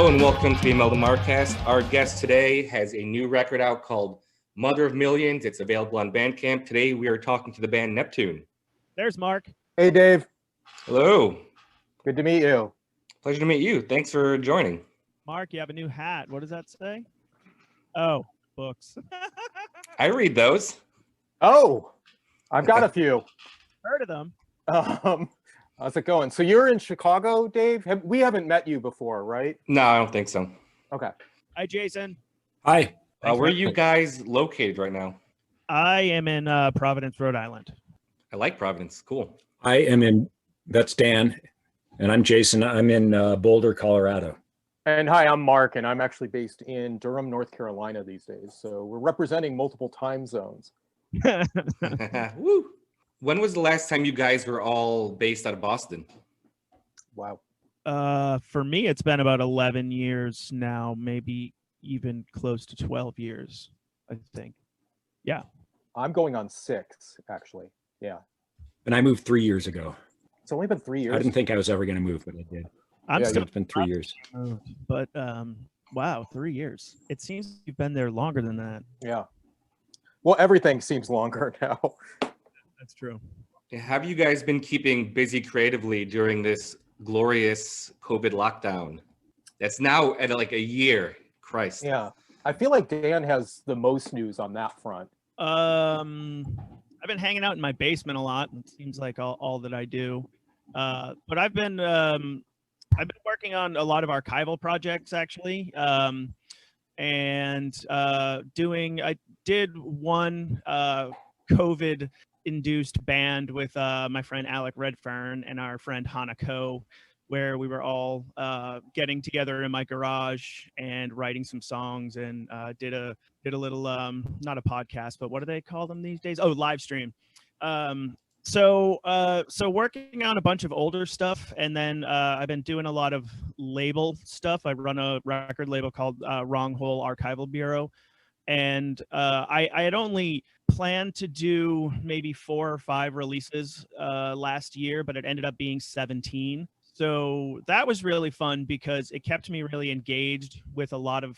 Hello and welcome to the Imelda MarCAST. Our guest today has a new record out called Mother of Millions. It's available on Bandcamp. Today we are talking to the band Neptune. There's Mark. Hey, Dave. Hello. Good to meet you. Pleasure to meet you. Thanks for joining. Mark, you have a new hat. What does that say? Oh, books. I read those. Oh, I've got a few. Heard of them. How's it going? So you're in Chicago, Dave? We haven't met you before, right? No, I don't think so. Okay. Hi, Jason. Hi. Where are you guys located right now? I am in Providence, Rhode Island. I like Providence. Cool. I am in, that's Dan, and I'm Jason. I'm in Boulder, Colorado. And hi, I'm Mark, and I'm actually based in Durham, North Carolina these days. So we're representing multiple time zones. Woo. When was the last time you guys were all based out of Boston? Wow. For me, it's been about 11 years now, maybe even close to 12 years, I think. Yeah. I'm going on 6, actually. Yeah. And I moved 3 years ago. It's only been 3 years. I didn't think I was ever going to move, but I did. It's been 3 years. But wow, 3 years. It seems you've been there longer than that. Yeah. Well, everything seems longer now. That's true. Have you guys been keeping busy creatively during this glorious COVID lockdown? That's now at like a year. Christ. Yeah. I feel like Dan has the most news on that front. I've been hanging out in my basement a lot. It seems like all that I do. But I've been working on a lot of archival projects actually. I did one COVID induced band with my friend Alec Redfern and our friend Hannah Ko, where we were all getting together in my garage and writing some songs, and did a little not a podcast, but what do they call them these days? Oh, live stream. So working on a bunch of older stuff, and then I've been doing a lot of label stuff. I run a record label called Wrong Hole Archival Bureau, and I had only planned to do maybe 4 or 5 releases last year, but it ended up being 17. So that was really fun because it kept me really engaged with a lot of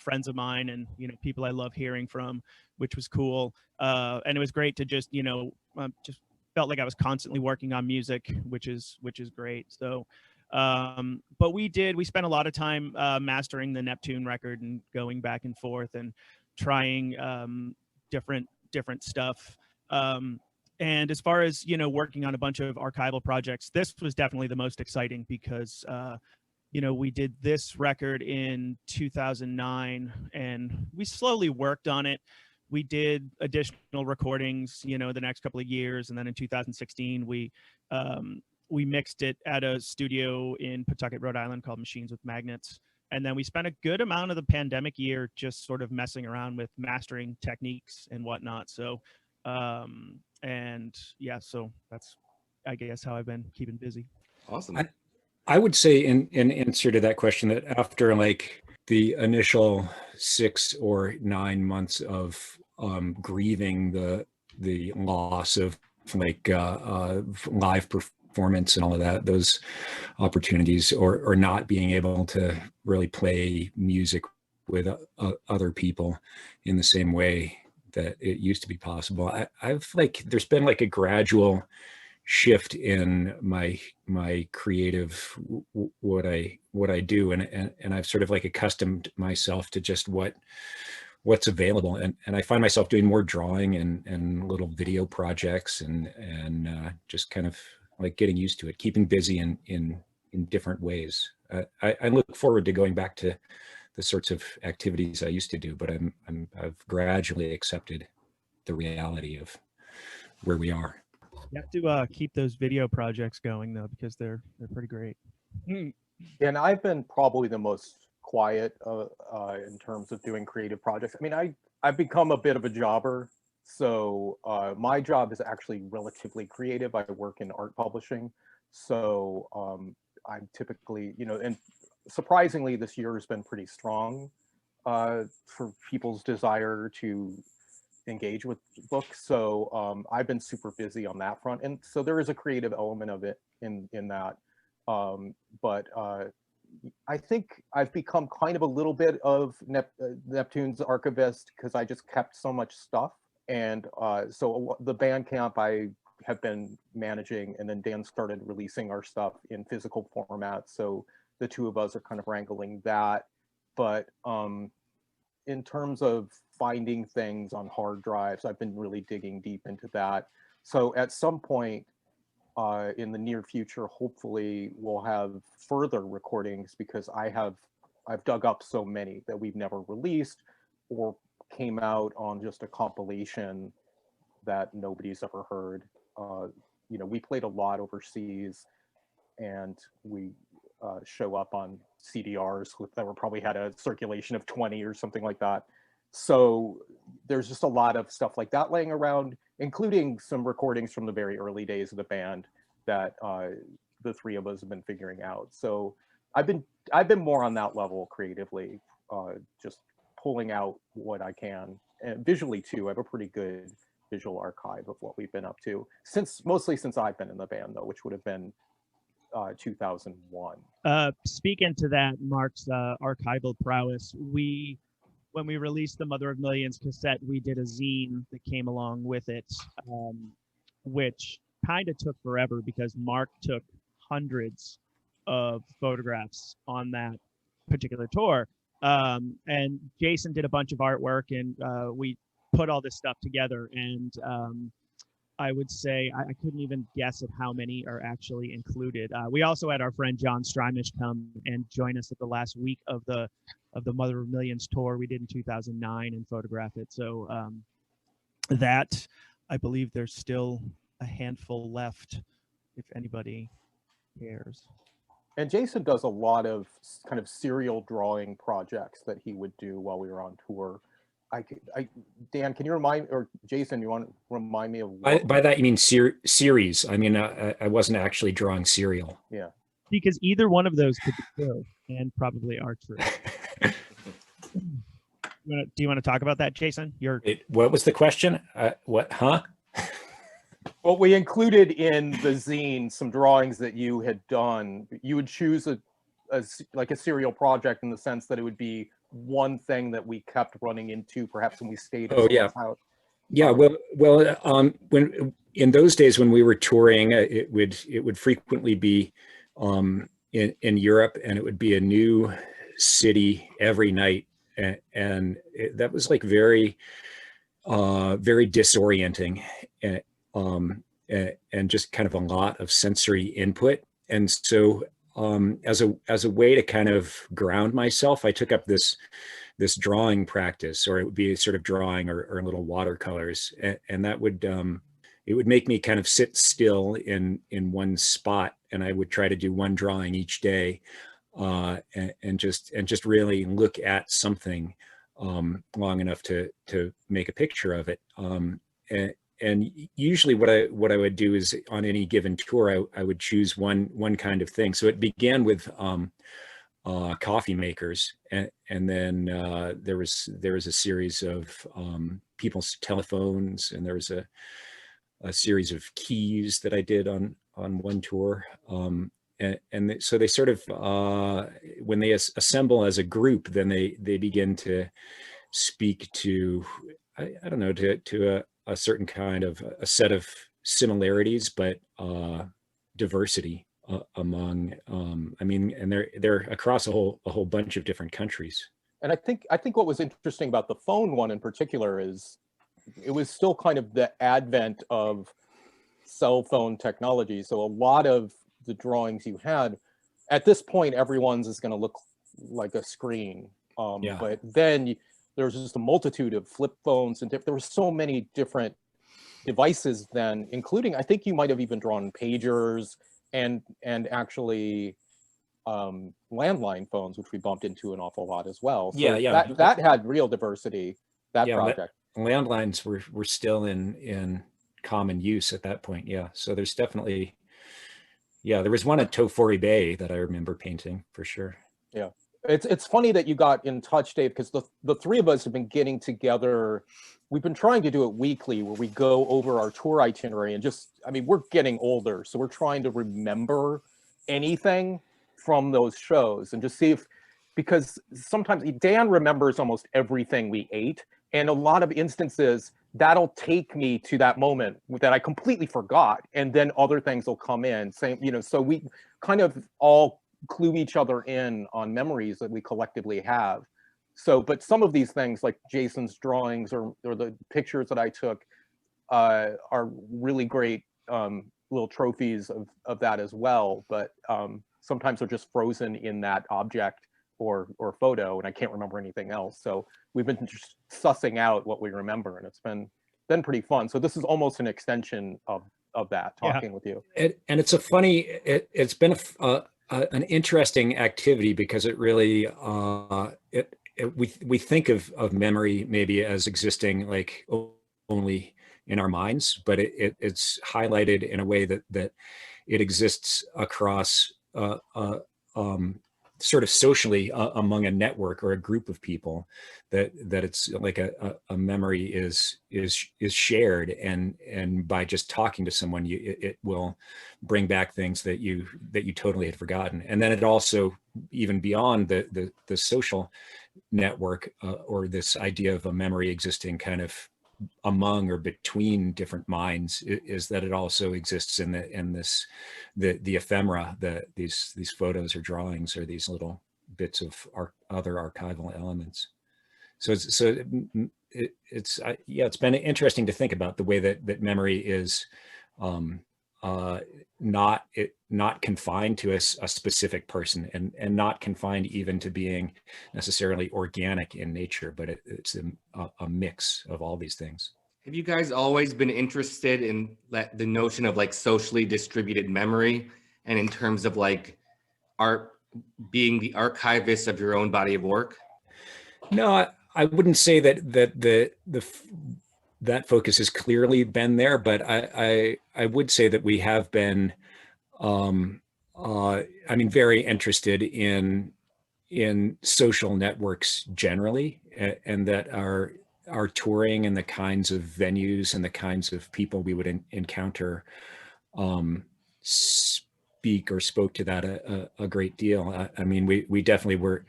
friends of mine and people I love hearing from, which was cool. And it was great to just just felt like I was constantly working on music, which is great. So but we spent a lot of time mastering the Neptune record and going back and forth and trying different stuff. And as far as working on a bunch of archival projects, this was definitely the most exciting because we did this record in 2009 and we slowly worked on it. We did additional recordings the next couple of years, and then in 2016 we mixed it at a studio in Pawtucket, Rhode Island called Machines with Magnets. And then we spent a good amount of the pandemic year just sort of messing around with mastering techniques and whatnot. So and yeah, so that's I guess how I've been keeping busy. Awesome. I would say in answer to that question that after like the initial 6 or 9 months of grieving the loss of like live performance and all of that, those opportunities, or not being able to really play music with other people in the same way that it used to be possible. I've like, there's been like a gradual shift in my creative, what I do. And I've sort of like accustomed myself to just what's available. And I find myself doing more drawing and little video projects and just kind of like getting used to it, keeping busy in different ways. I look forward to going back to the sorts of activities I used to do, but I've gradually accepted the reality of where we are. You have to keep those video projects going though, because they're pretty great. And I've been probably the most quiet in terms of doing creative projects. I mean, I've become a bit of a jobber. So my job is actually relatively creative. I work in art publishing. So I'm typically, and surprisingly, this year has been pretty strong for people's desire to engage with books. So I've been super busy on that front. And so there is a creative element of it in that. But I think I've become kind of a little bit of Neptune's archivist because I just kept so much stuff. And so the Bandcamp I have been managing, and then Dan started releasing our stuff in physical format. So the two of us are kind of wrangling that. But in terms of finding things on hard drives, I've been really digging deep into that. So at some point in the near future, hopefully we'll have further recordings, because I've dug up so many that we've never released or came out on just a compilation that nobody's ever heard. You know, we played a lot overseas, and we show up on CDRs that were probably had a circulation of 20 or something like that. So there's just a lot of stuff like that laying around, including some recordings from the very early days of the band that the three of us have been figuring out. So I've been more on that level creatively, just pulling out what I can, and visually too. I have a pretty good visual archive of what we've been up to mostly since I've been in the band, though, which would have been 2001. Speaking to that, Mark's archival prowess, when we released the Mother of Millions cassette, we did a zine that came along with it, which kind of took forever because Mark took hundreds of photographs on that particular tour. And Jason did a bunch of artwork, and we put all this stuff together. And I would say I couldn't even guess at how many are actually included. We also had our friend John Strymish come and join us at the last week of the Mother of Millions tour we did in 2009 and photograph it. So that, I believe there's still a handful left if anybody cares. And Jason does a lot of kind of serial drawing projects that he would do while we were on tour. Dan, can you remind, or Jason, you want to remind me of by that you mean series? I mean, I wasn't actually drawing serial. Yeah, because either one of those could be true and probably are true. Do you want to talk about that, Jason? What was the question? What? Huh? Well, we included in the zine some drawings that you had done. You would choose a serial project in the sense that it would be one thing that we kept running into, perhaps when we stayed at someone's house. Yeah, well, when in those days when we were touring, it would frequently be in Europe, and it would be a new city every night, and that was like very disorienting, and just kind of a lot of sensory input. And so as a way to kind of ground myself, I took up this drawing practice, or it would be sort of drawing or little watercolors, and that would it would make me kind of sit still in one spot, and I would try to do one drawing each day, and just really look at something long enough to make a picture of it. And usually what I would do is, on any given tour, I would choose one kind of thing. So it began with coffee makers, and then there was a series of people's telephones, and there was a series of keys that I did on one tour. So they sort of when they assemble as a group, then they begin to speak to, I don't know, to a certain kind of a set of similarities, but diversity among, I mean, and they're across a whole bunch of different countries. And I think what was interesting about the phone one in particular is it was still kind of the advent of cell phone technology. So a lot of the drawings you had, at this point, everyone's is going to look like a screen. But then there's just a multitude of flip phones, and there were so many different devices then, including, I think you might have even drawn pagers and actually landline phones, which we bumped into an awful lot as well. So that had real diversity, that project. Landlines were still in common use at that point. Yeah. So there's definitely, there was one at Tofori Bay that I remember painting for sure. Yeah. It's funny that you got in touch, Dave, because the three of us have been getting together. We've been trying to do it weekly, where we go over our tour itinerary and we're getting older, so we're trying to remember anything. from those shows and just see if, because sometimes Dan remembers almost everything we ate, and a lot of instances that'll take me to that moment that I completely forgot, and then other things will come in. Same, so we kind of all clue each other in on memories that we collectively have. So, but some of these things like Jason's drawings or the pictures that I took are really great little trophies of that as well. But sometimes they're just frozen in that object or photo, and I can't remember anything else. So we've been just sussing out what we remember, and it's been pretty fun. So this is almost an extension of that, talking with you. And it's a funny, it's been an interesting activity, because it really, we think of memory maybe as existing like only in our minds, but it's highlighted in a way that it exists across sort of socially among a network or a group of people, that it's like a memory is shared, and by just talking to someone, it will bring back things that you totally had forgotten. And then it also, even beyond the social network, or this idea of a memory existing kind of among or between different minds, is that it also exists in the ephemera, these photos or drawings or these little bits of other archival elements. So it's been interesting to think about the way that memory is not confined to a specific person, and not confined even to being necessarily organic in nature, but it's a mix of all these things. Have you guys always been interested in the notion of like socially distributed memory, and in terms of like art being the archivist of your own body of work? No, I wouldn't say that focus has clearly been there, but I would say that we have been, very interested in social networks generally, and that our touring and the kinds of venues and the kinds of people we would encounter spoke to that a great deal. We definitely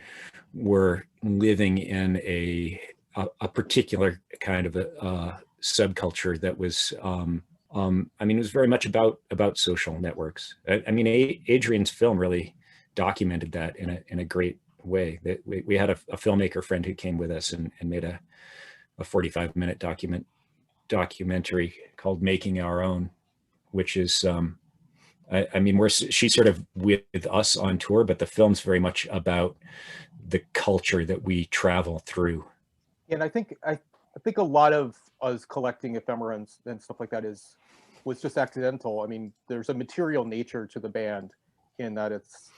were living in a particular kind of a subculture that was, it was very much about social networks. Adrian's film really documented that in a great way. That we had a filmmaker friend who came with us and made a 45-minute documentary called Making Our Own, which is, she's sort of with us on tour, but the film's very much about the culture that we travel through. And I think a lot of us collecting ephemera and stuff like that was just accidental. There's a material nature to the band, in that its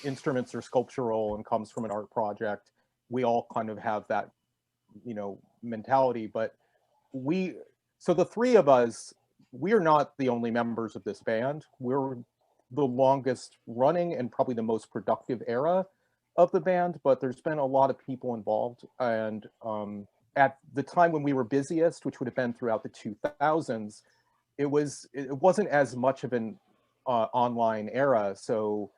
instruments are sculptural and comes from an art project. We all kind of have that, mentality, but so the three of us, we're not the only members of this band. We're the longest running and probably the most productive era of the band, but there's been a lot of people involved. And at the time when we were busiest, which would have been throughout the 2000s, it wasn't as much of an online era. So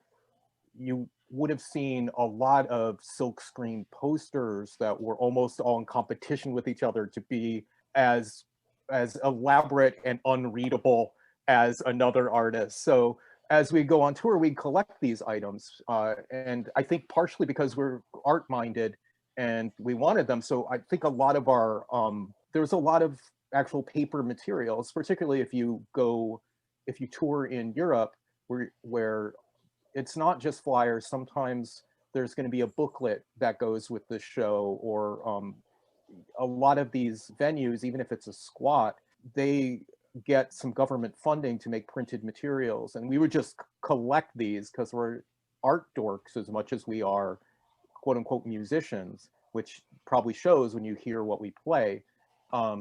you would have seen a lot of silkscreen posters that were almost all in competition with each other to be as elaborate and unreadable as another artist. So as we go on tour, we collect these items. And I think partially because we're art-minded and we wanted them. So I think a lot of our, there's a lot of actual paper materials, particularly if you tour in Europe, where it's not just flyers. Sometimes there's going to be a booklet that goes with the show, or a lot of these venues, even if it's a squat, they get some government funding to make printed materials. And we would just collect these because we're art dorks as much as we are quote unquote musicians, which probably shows when you hear what we play.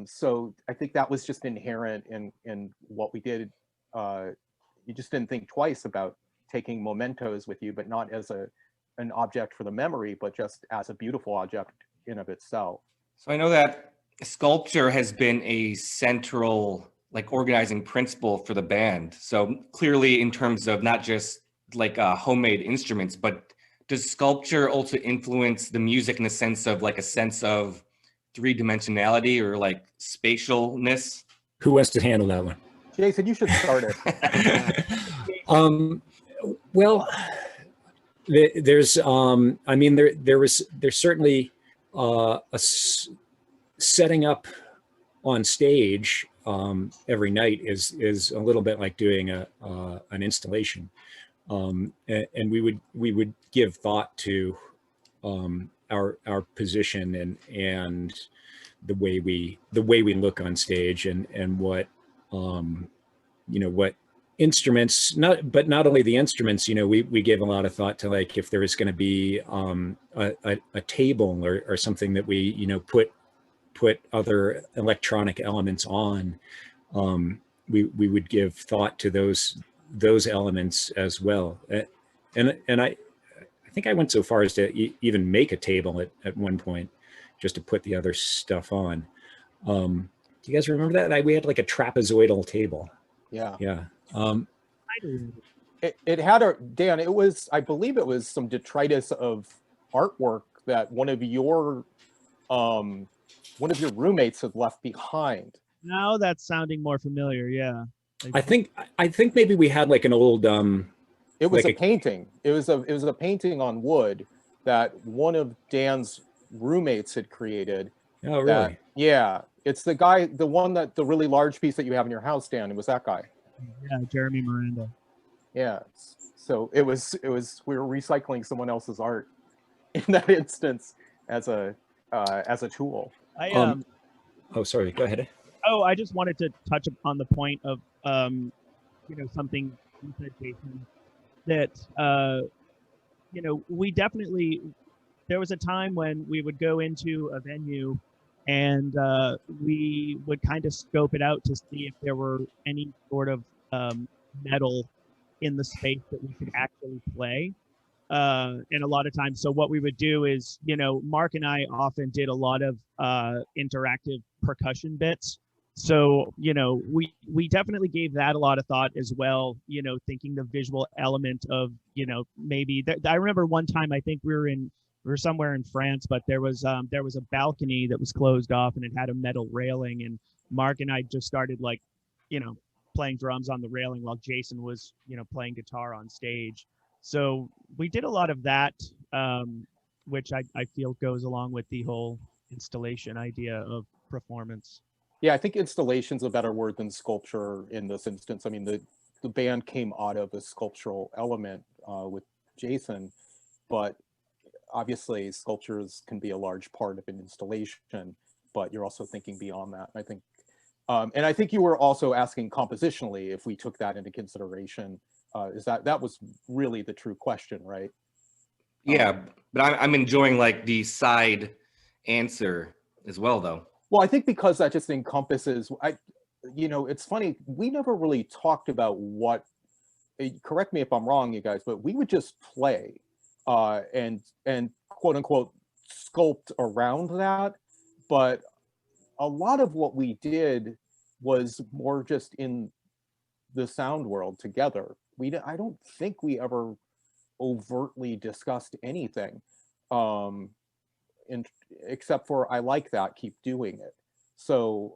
So I think that was just inherent in what we did. You just didn't think twice about taking mementos with you, but not as an object for the memory, but just as a beautiful object in of itself. So I know that sculpture has been a central organizing principle for the band. So clearly in terms of not just like homemade instruments, but does sculpture also influence the music in the sense of like a sense of three-dimensionality or like spatialness? Who wants to handle that one? Jason, you should start it. Well, there's I mean there's certainly setting up on stage every night is a little bit like doing an installation, and we would give thought to our position and the way we look on stage, and what what instruments, not only the instruments, we gave a lot of thought to, like, if there was going to be a table or something that we put other electronic elements on, we would give thought to those elements as well. And I think I went so far as to even make a table at one point just to put the other stuff on. Do you guys remember that? We had like a trapezoidal table. Yeah. Yeah. It had Dan, it was, I believe it was some detritus of artwork that one of your roommates had left behind. Now that's sounding more familiar. Yeah. I think maybe we had like an old it was like a painting. It was a painting on wood that one of Dan's roommates had created. Oh, really? Yeah. It's the really large piece that you have in your house, Dan. It was that guy. Yeah, Jeremy Miranda. Yeah. So it was we were recycling someone else's art in that instance as a tool. Oh, sorry. Go ahead. Oh, I just wanted to touch upon the point of something you said, Jason, that we definitely, there was a time when we would go into a venue and we would kind of scope it out to see if there were any sort of metal in the space that we could actually play. And a lot of times, so what we would do is, Mark and I often did a lot of interactive percussion bits. So, we definitely gave that a lot of thought as well, thinking the visual element of, maybe I remember one time, I think we were somewhere in France, but there was a balcony that was closed off and it had a metal railing, and Mark and I just started playing drums on the railing while Jason was, playing guitar on stage. So we did a lot of that, which I feel goes along with the whole installation idea of performance. Yeah, I think installation's a better word than sculpture in this instance. I mean, the band came out of a sculptural element with Jason, but obviously sculptures can be a large part of an installation, but you're also thinking beyond that. I think, and I think you were also asking compositionally if we took that into consideration. Is that was really the true question, right? Yeah, but I'm enjoying like the side answer as well, though. Well, I think because that just encompasses, it's funny, we never really talked about what, correct me if I'm wrong, you guys, but we would just play and quote unquote sculpt around that. But a lot of what we did was more just in the sound world together. I don't think we ever overtly discussed anything. Except for, I like that, keep doing it. So,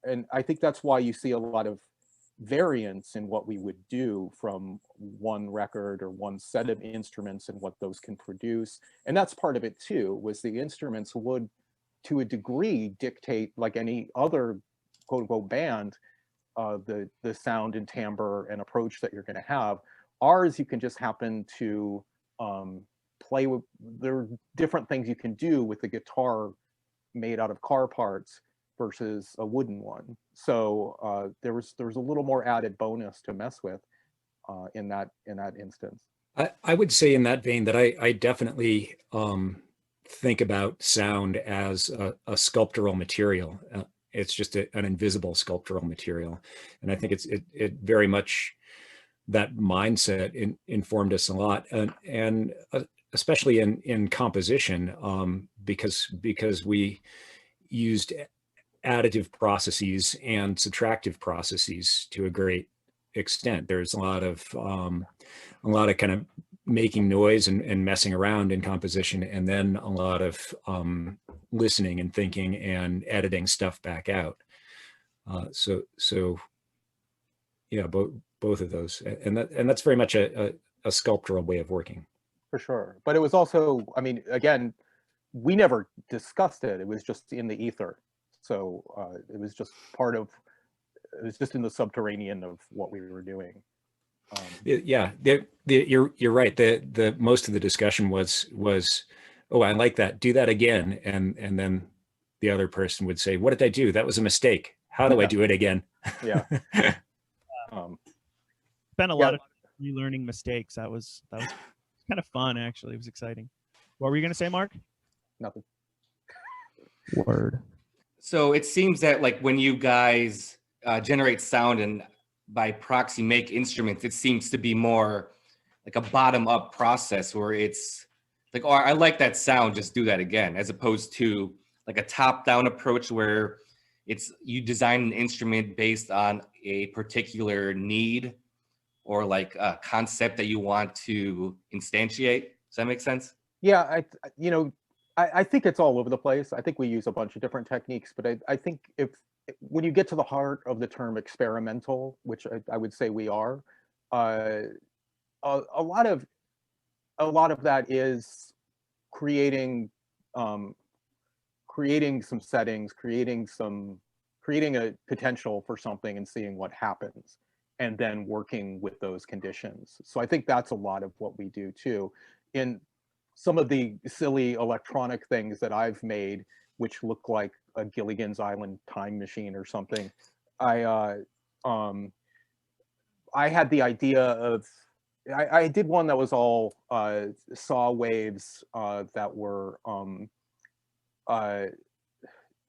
and I think that's why you see a lot of variance in what we would do from one record or one set of instruments and what those can produce. And that's part of it too, was the instruments would, to a degree, dictate, like any other quote unquote band, the sound and timbre and approach that you're going to have. Ours, you can just happen to play with, there are different things you can do with the guitar made out of car parts versus a wooden one. So there was a little more added bonus to mess with in that instance. I would say in that vein that I definitely think about sound as a sculptural material. It's just an invisible sculptural material, and I think it very much, that mindset informed us a lot, and especially in composition, because we used additive processes and subtractive processes to a great extent. There's a lot of kind of making noise and messing around in composition, and then a lot of listening and thinking and editing stuff back out. So yeah, both of those, and that's very much a sculptural way of working. For sure. But it was also, I mean, again, we never discussed it. It was just in the ether. So it was just it was just in the subterranean of what we were doing. Yeah, you're right. The most of the discussion was, oh, I like that. Do that again. And then the other person would say, what did I do? That was a mistake. How do I do it again? Yeah. Spent a lot of relearning mistakes. That was kind of fun, actually. It was exciting. What were you going to say, Mark? Nothing. Word. So it seems that like when you guys generate sound and by proxy make instruments, it seems to be more like a bottom up process where it's like, oh, I like that sound, just do that again, as opposed to like a top down approach where it's you design an instrument based on a particular need or like a concept that you want to instantiate. Does that make sense? Yeah, I think it's all over the place. I think we use a bunch of different techniques, but I think when you get to the heart of the term experimental, which I would say we are, a lot of that is creating some settings, creating a potential for something and seeing what happens, and then working with those conditions. So I think that's a lot of what we do too. In some of the silly electronic things that I've made, which look like a Gilligan's Island time machine or something, I had the idea of, I did one that was all saw waves that were,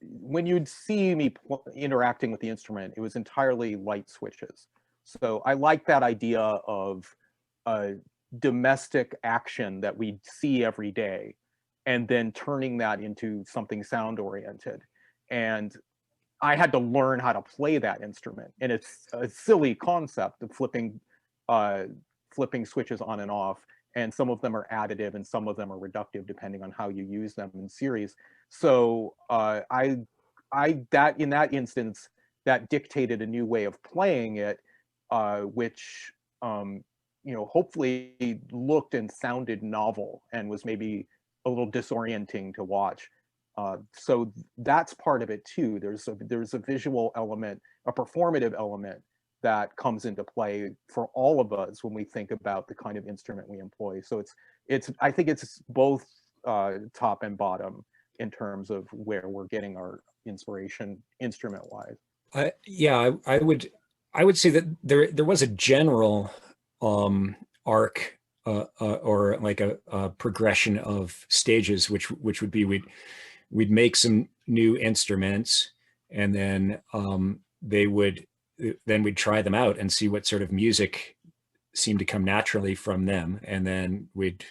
when you'd see me interacting with the instrument, it was entirely light switches. So I like that idea of domestic action that we see every day, and then turning that into something sound oriented. And I had to learn how to play that instrument, and it's a silly concept of flipping switches on and off, and some of them are additive and some of them are reductive depending on how you use them in series. So in that instance, that dictated a new way of playing it, which hopefully looked and sounded novel and was maybe a little disorienting to watch. So that's part of it too. There's a visual element, a performative element that comes into play for all of us when we think about the kind of instrument we employ. So I think it's both top and bottom in terms of where we're getting our inspiration instrument wise. I would say that there was a general arc or like a progression of stages, which would be we'd make some new instruments, and then we'd try them out and see what sort of music seemed to come naturally from them, and then we'd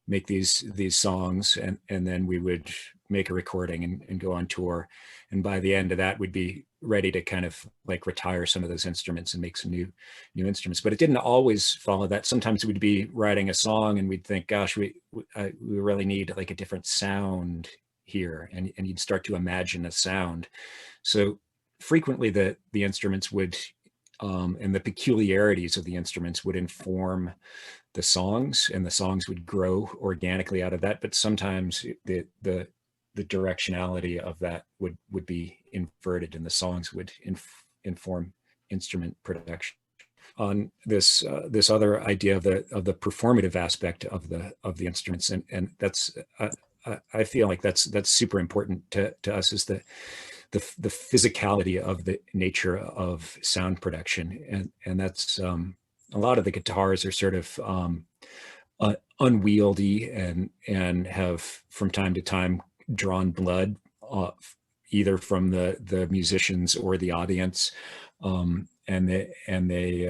make these songs, and then we would make a recording and go on tour, and by the end of that we'd be ready to kind of like retire some of those instruments and make some new instruments. But it didn't always follow that. Sometimes we'd be writing a song and we'd think, gosh, we really need like a different sound here, and you'd start to imagine a sound. So frequently the instruments would and the peculiarities of the instruments would inform the songs, and the songs would grow organically out of that. But sometimes the directionality of that would be inverted, and the songs would inform instrument production. On this other idea of the performative aspect of the instruments, and that's I feel like that's super important to us, is the physicality of the nature of sound production, and that's a lot of the guitars are sort of unwieldy and have from time to time drawn blood, either from the musicians or the audience, and they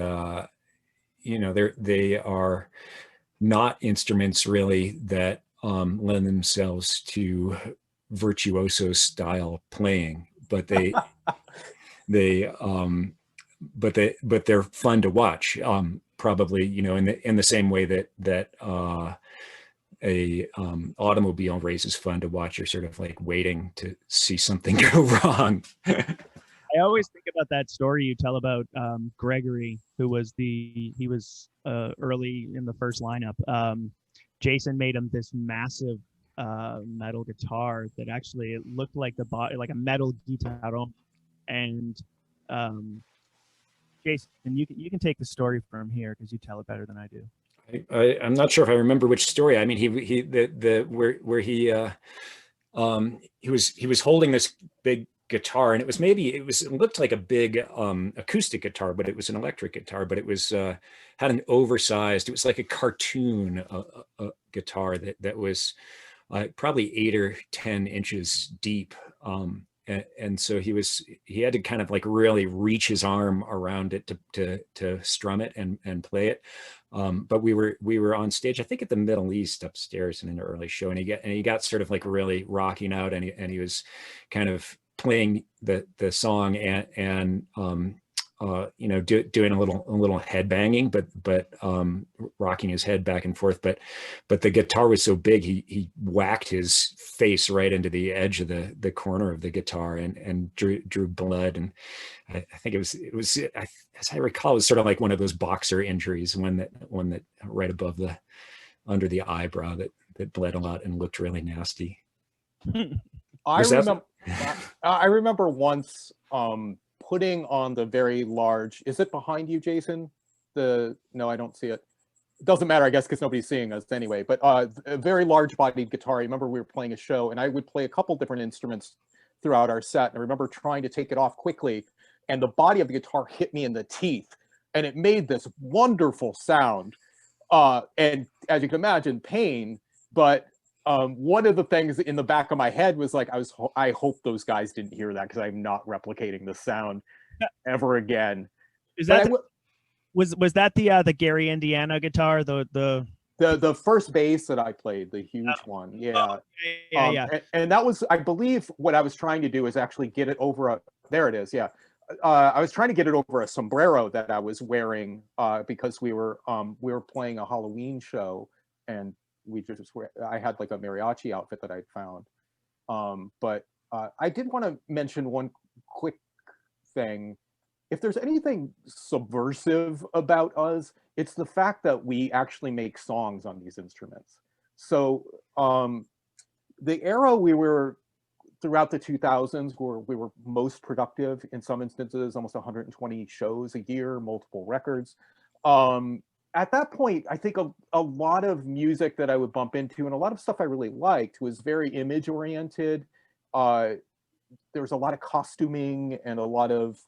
are not instruments really that lend themselves to virtuoso style playing, but they they're fun to watch. Probably, you know, in the same way that a automobile race is fun to watch. You're sort of like waiting to see something go wrong. I always think about that story you tell about Gregory, who was he was early in the first lineup. Jason made him this massive metal guitar that actually it looked like like a metal guitar, and Jason, you can take the story from here because you tell it better than I do. I'm not sure if I remember which story. I mean, where he was holding this big guitar, and it looked like a big acoustic guitar, but it was an electric guitar, but it was had an oversized, it was like a cartoon guitar that was probably 8 or 10 inches deep. And so he had to kind of like really reach his arm around it to strum it and play it. But we were on stage, I think at the Middle East upstairs in an early show, and he got sort of like really rocking out, and he was kind of playing the song and you know, doing a little head banging, but rocking his head back and forth. But the guitar was so big, he whacked his face right into the edge of the corner of the guitar and drew blood. And I think it was as I recall, it was sort of like one of those boxer injuries, one that right above under the eyebrow that bled a lot and looked really nasty. I remember once putting on the very large, is it behind you, Jason? No, I don't see it. It doesn't matter, I guess, because nobody's seeing us anyway, but a very large bodied guitar. I remember we were playing a show and I would play a couple different instruments throughout our set. And I remember trying to take it off quickly and the body of the guitar hit me in the teeth and it made this wonderful sound. And as you can imagine, pain, but one of the things in the back of my head was like, I hope those guys didn't hear that because I'm not replicating the sound ever again. Is that was that the Gary Indiana guitar? The first bass that I played, the huge one, yeah. Yeah. And that was, I believe, what I was trying to do is actually get it over there it is, yeah. I was trying to get it over a sombrero that I was wearing because we were playing a Halloween show and I had like a mariachi outfit that I'd found. But I did want to mention one quick thing. If there's anything subversive about us, it's the fact that we actually make songs on these instruments. So the era we were throughout the 2000s where we were most productive, in some instances, almost 120 shows a year, multiple records. At that point, I think a lot of music that I would bump into and a lot of stuff I really liked was very image oriented. There was a lot of costuming and a lot of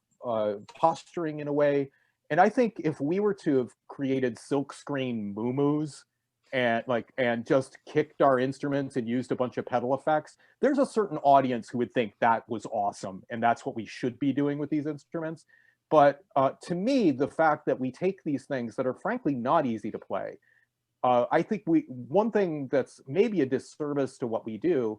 posturing in a way. And I think if we were to have created silkscreen moo-moos and just kicked our instruments and used a bunch of pedal effects, there's a certain audience who would think that was awesome. And that's what we should be doing with these instruments. But to me, the fact that we take these things that are frankly not easy to play, I think one thing that's maybe a disservice to what we do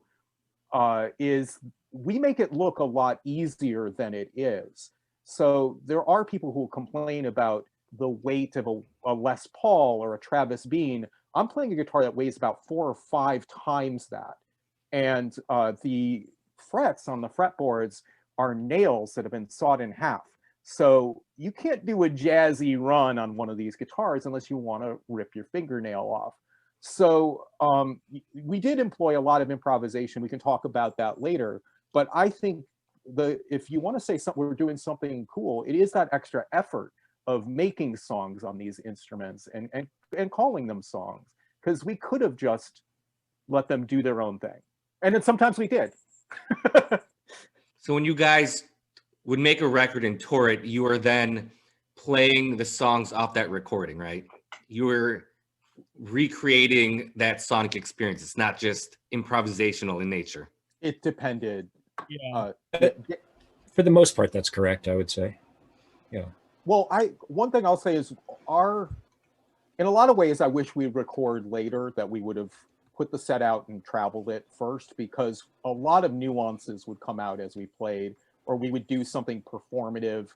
is we make it look a lot easier than it is. So there are people who complain about the weight of a Les Paul or a Travis Bean. I'm playing a guitar that weighs about 4 or 5 times that. And the frets on the fretboards are nails that have been sawed in half. So you can't do a jazzy run on one of these guitars unless you want to rip your fingernail off. So we did employ a lot of improvisation. We can talk about that later. But I think if you want to say something, we're doing something cool, it is that extra effort of making songs on these instruments and calling them songs. Because we could have just let them do their own thing. And then sometimes we did. So when you guys would make a record and tour it, you are then playing the songs off that recording, right? You were recreating that sonic experience. It's not just improvisational in nature. It depended. Yeah. For the most part, that's correct, I would say. Yeah. Well, one thing I'll say is in a lot of ways, I wish we'd record later, that we would have put the set out and traveled it first, because a lot of nuances would come out as we played, or we would do something performative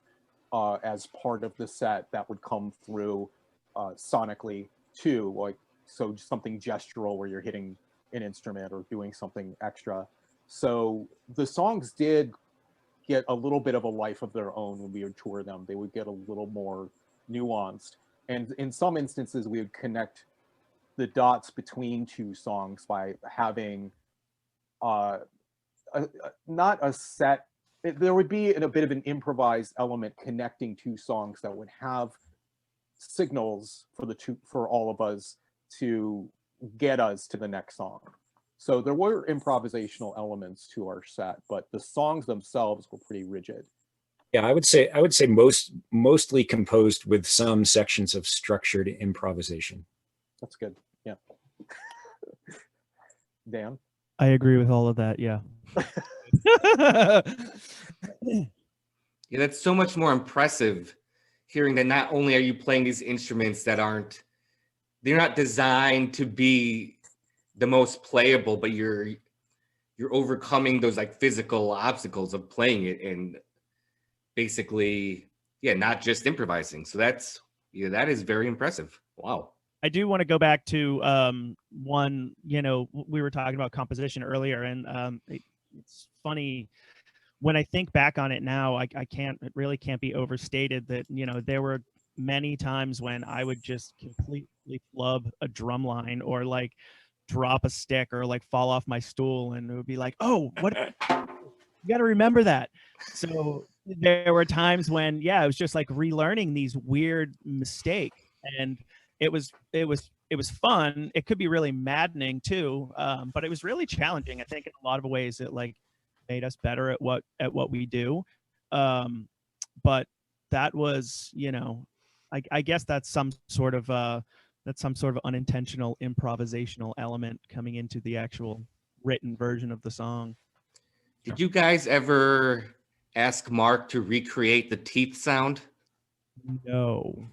as part of the set that would come through sonically too, like so something gestural where you're hitting an instrument or doing something extra. So the songs did get a little bit of a life of their own when we would tour them. They would get a little more nuanced. And in some instances, we would connect the dots between two songs by having not a set, there would be a bit of an improvised element connecting two songs that would have signals for all of us to get us to the next song. So there were improvisational elements to our set, but the songs themselves were pretty rigid. Yeah, I would say mostly composed with some sections of structured improvisation. That's good. Yeah. Dan? I agree with all of that. Yeah. Yeah, that's so much more impressive hearing that not only are you playing these instruments that they're not designed to be the most playable, but you're overcoming those like physical obstacles of playing it and basically, yeah, not just improvising. So that is very impressive. Wow. I do want to go back to one, we were talking about composition earlier, and it's funny when I think back on it now, it really can't be overstated that, there were many times when I would just completely flub a drum line or like drop a stick or like fall off my stool, and it would be like, oh, what, you got to remember that. So there were times when, it was just like relearning these weird mistakes, and it was fun. It could be really maddening too, but it was really challenging. I think in a lot of ways it like made us better at what we do. But that was, I guess that's some sort of unintentional improvisational element coming into the actual written version of the song. Did you guys ever ask Mark to recreate the teeth sound? No.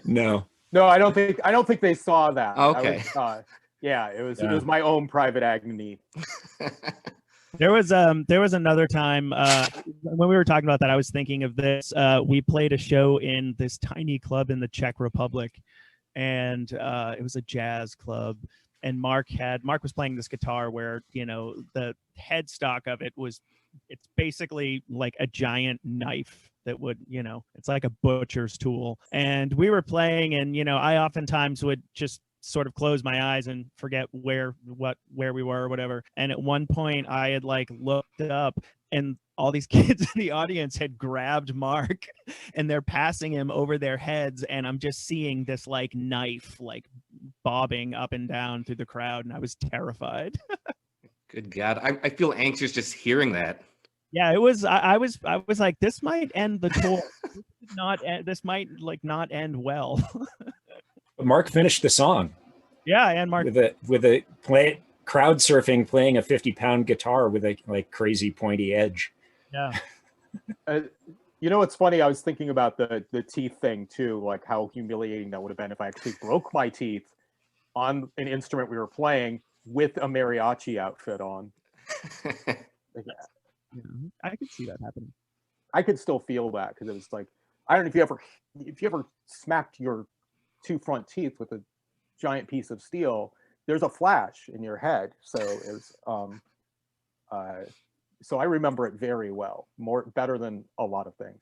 No. No, I don't think they saw that. Okay. It was my own private agony. There was another time when we were talking about that, I was thinking of this. We played a show in this tiny club in the Czech Republic, and it was a jazz club. And Mark was playing this guitar where, the headstock of it's basically like a giant knife that would, it's like a butcher's tool. And we were playing, and, I oftentimes would just sort of close my eyes and forget where we were or whatever. And at one point I had like looked up, and all these kids in the audience had grabbed Mark and they're passing him over their heads. And I'm just seeing this like knife, like bobbing up and down through the crowd. And I was terrified. Good God. I feel anxious just hearing that. Yeah, it was, I was like, this might end the tour. This might like not end well. Mark finished the song. Yeah, and Mark with a crowd surfing, playing a 50-pound guitar with a like crazy pointy edge. Yeah. It's funny. I was thinking about the teeth thing too, like how humiliating that would have been if I actually broke my teeth on an instrument we were playing with a mariachi outfit on. I could see that happening. I could still feel that because it was like, I don't know if you ever smacked your two front teeth with a giant piece of steel, there's a flash in your head. So it was so I remember it very well, better than a lot of things.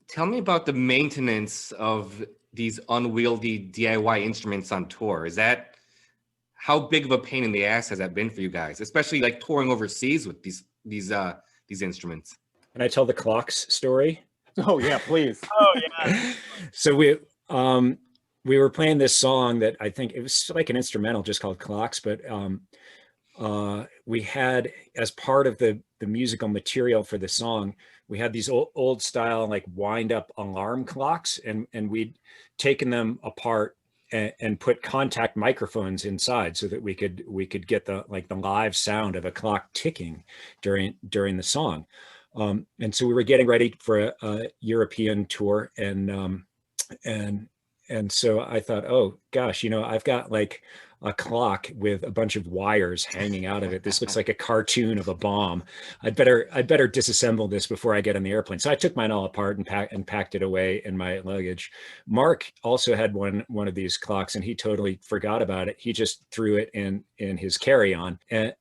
Tell me about the maintenance of these unwieldy DIY instruments on tour. How big of a pain in the ass has that been for you guys, especially like touring overseas with these instruments? Can I tell the clocks story? Oh yeah, please. Oh yeah. So we were playing this song that I think it was like an instrumental just called Clocks, but we had, as part of the musical material for the song, we had these old style like wind up alarm clocks, and we'd taken them apart and put contact microphones inside so that we could get the live sound of a clock ticking during the song. And so we were getting ready for a European tour, and and so I thought, oh gosh, you know, I've got like a clock with a bunch of wires hanging out of it. This looks like a cartoon of a bomb. I'd better disassemble this before I get on the airplane. So I took mine all apart and packed it away in my luggage. Mark also had one of these clocks, and he totally forgot about it. He just threw it in his carry-on, and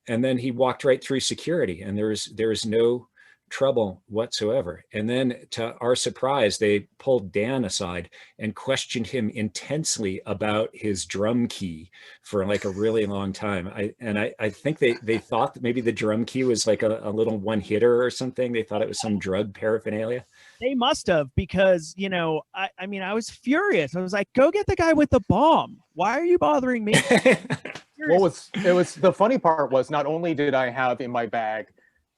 then he walked right through security, and there was no trouble whatsoever. And then, to our surprise, they pulled Dan aside and questioned him intensely about his drum key for like a really long time. I think they thought that maybe the drum key was like a little one hitter or something. They thought it was some drug paraphernalia. They must have, because, you know, I mean, I was furious. I was like, go get the guy with the bomb. Why are you bothering me? Well, it was the funny part was, not only did I have in my bag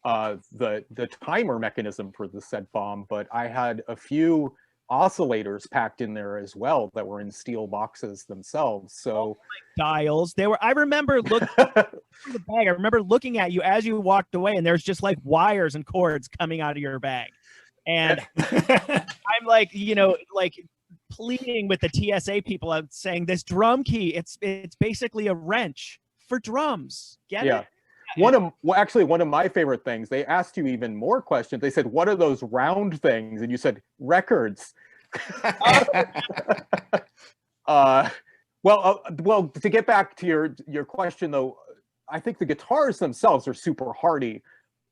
the timer mechanism for the said bomb, but I had a few oscillators packed in there as well that were in steel boxes themselves. So dials, they were, I remember looking through the bag. I remember looking at you as you walked away, and there's just like wires and cords coming out of your bag. And I'm like, you know, like pleading with the TSA people out, saying this drum key, it's basically a wrench for drums. Get it? One of my favorite things, they asked you even more questions. They said, what are those round things? And you said, records. Well, to get back to your question though, I think the guitars themselves are super hardy.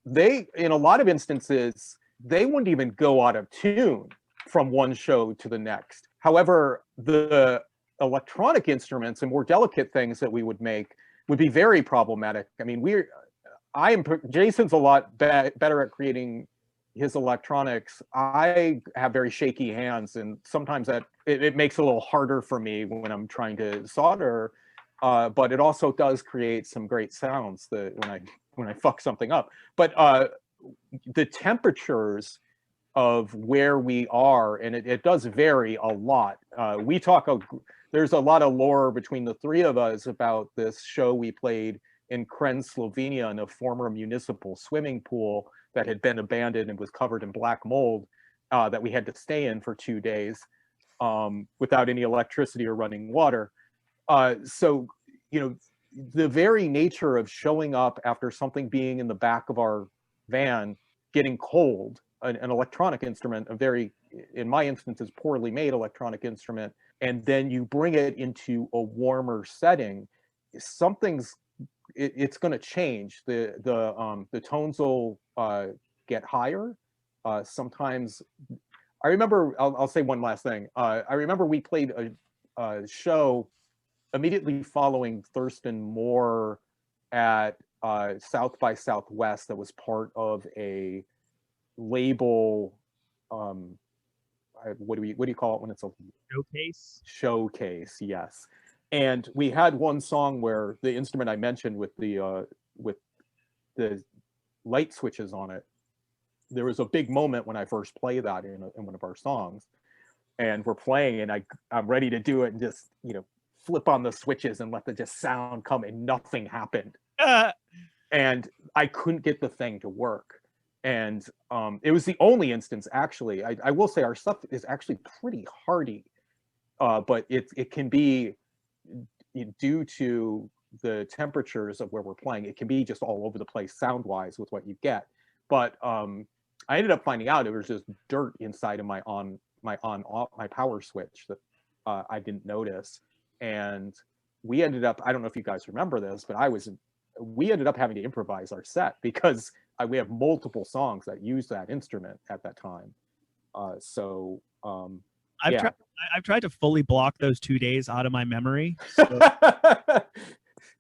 They, in a lot of instances, they wouldn't even go out of tune from one show to the next. However, the electronic instruments and more delicate things that we would make would be very problematic. I mean, Jason's a lot better at creating his electronics. I have very shaky hands, and sometimes that it makes it a little harder for me when I'm trying to solder. But it also does create some great sounds that when I fuck something up. But the temperatures of where we are, and it does vary a lot. There's a lot of lore between the three of us about this show we played in Kren, Slovenia, in a former municipal swimming pool that had been abandoned and was covered in black mold, that we had to stay in for 2 days without any electricity or running water. So, you know, the very nature of showing up after something being in the back of our van, getting cold, an electronic instrument, a very, in my instance, is poorly made electronic instrument, and then you bring it into a warmer setting, it's going to change. The tones will get higher. Sometimes, I remember, I'll say one last thing. I remember we played a show immediately following Thurston Moore at South by Southwest that was part of a label. What do you call it when it's a showcase? Yes. And we had one song where the instrument I mentioned with the light switches on it, there was a big moment when I first played that in one of our songs, and we're playing, and I'm ready to do it and just, you know, flip on the switches and let the just sound come, and nothing happened. And I couldn't get the thing to work. And it was the only instance, actually. I will say our stuff is actually pretty hardy, but it can be, due to the temperatures of where we're playing, it can be just all over the place sound-wise with what you get. But I ended up finding out it was just dirt inside of my power switch that I didn't notice. And we ended up, I don't know if you guys remember this, but we ended up having to improvise our set because we have multiple songs that use that instrument at that time. I've tried to fully block those 2 days out of my memory. So.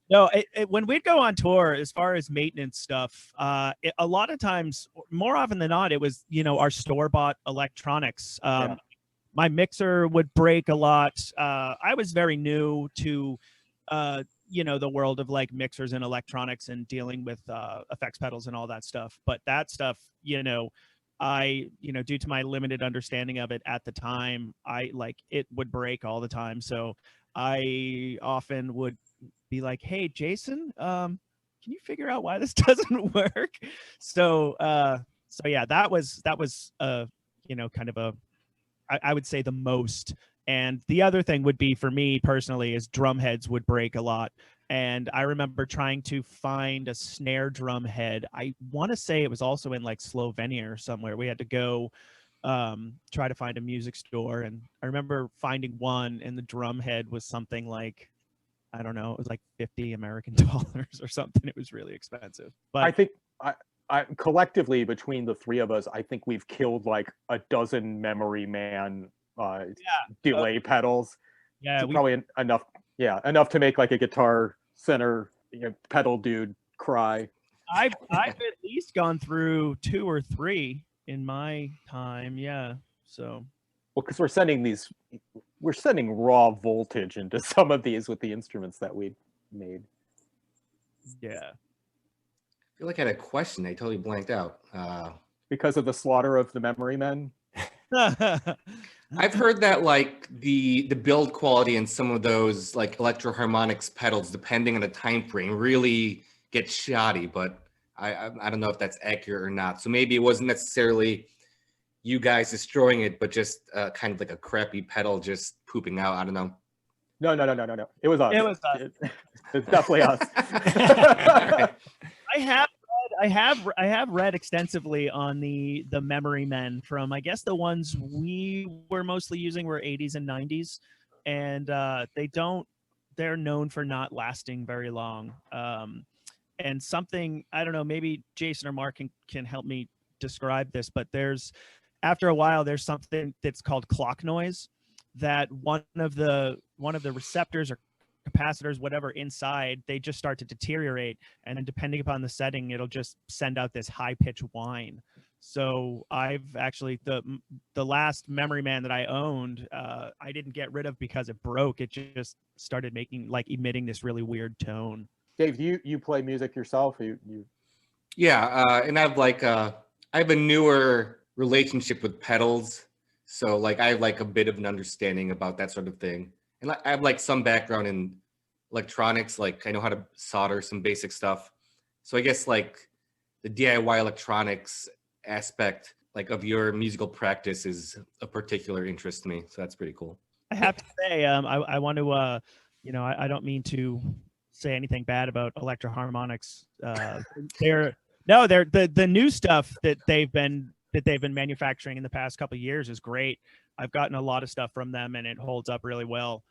No, when we'd go on tour, as far as maintenance stuff, a lot of times, more often than not, it was, you know, our store-bought electronics. My mixer would break a lot. I was very new to, you know, the world of like mixers and electronics and dealing with effects pedals and all that stuff. But that stuff, you know, due to my limited understanding of it at the time, it would break all the time. So I often would be like, hey, Jason, can you figure out why this doesn't work? So yeah, that was you know, kind of a I would say the most. And the other thing would be for me personally is drum heads would break a lot. And I remember trying to find a snare drum head. I want to say it was also in like Slovenia or somewhere. We had to go try to find a music store. And I remember finding one, and the drum head was something like, I don't know, it was like 50 American dollars or something. It was really expensive. But I think I collectively between the three of us, I think we've killed like a dozen Memory Man delay pedals. yeah, It's probably enough. Yeah, enough to make like a Guitar Center pedal dude cry. I've at least gone through 2 or 3 in my time. Yeah. So Well, because we're sending raw voltage into some of these with the instruments that we made. yeah. I feel like I had a question. I totally blanked out. Because of the slaughter of the Memory Men. I've heard that like the build quality in some of those like electro harmonics pedals, depending on the time frame, really gets shoddy. But I don't know if that's accurate or not. So maybe it wasn't necessarily you guys destroying it, but just kind of like a crappy pedal just pooping out. I don't know. No. It was us. It was us. It's definitely us. I have read extensively on the Memory Men from, I guess the ones we were mostly using were 80s and 90s, and they're known for not lasting very long. And something, I don't know, maybe Jason or Mark can help me describe this, but after a while there's something that's called clock noise, that one of the receptors or capacitors, whatever inside, they just start to deteriorate, and then depending upon the setting, it'll just send out this high pitch whine. So I've actually the last Memory Man that I owned, I didn't get rid of because it broke. It just started emitting this really weird tone. Dave, you play music yourself? Yeah, and I have a newer relationship with pedals, so like I have like a bit of an understanding about that sort of thing. And I have like some background in electronics, like I know how to solder some basic stuff. So I guess like the DIY electronics aspect like of your musical practice is a particular interest to me. So that's pretty cool. I have to say, I want to, I don't mean to say anything bad about Electro Harmonics. They're the new stuff that they've been manufacturing in the past couple of years is great. I've gotten a lot of stuff from them, and it holds up really well.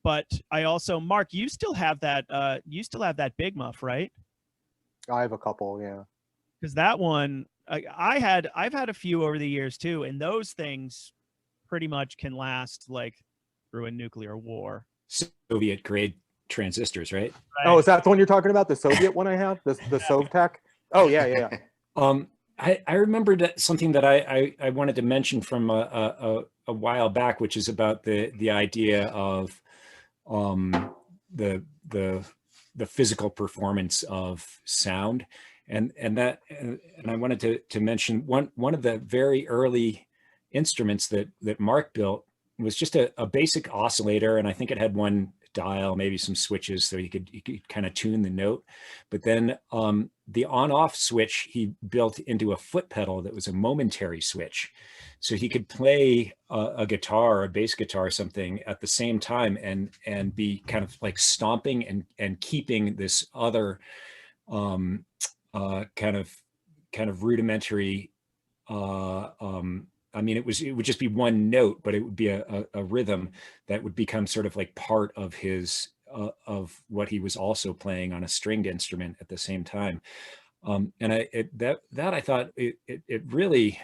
But I also, Mark, you still have that Big Muff, right? I have a couple, yeah. Because that one, I've had a few over the years too, and those things pretty much can last like through a nuclear war. Soviet grade transistors, right? Oh, is that the one you're talking about? The Soviet one I have? The Sovtech? Oh, yeah. I remembered something that I wanted to mention from a while back, which is about the idea of the physical performance of sound, and I wanted to mention one of the very early instruments that Mark built was just a basic oscillator, and I think it had one dial, maybe some switches, so you could kind of tune the note. But then the on-off switch he built into a foot pedal that was a momentary switch, so he could play a guitar, a bass guitar or something at the same time, and be kind of like stomping and keeping this other kind of rudimentary. I mean, it would just be one note, but it would be a rhythm that would become sort of like part of his of what he was also playing on a stringed instrument at the same time. And I thought it really,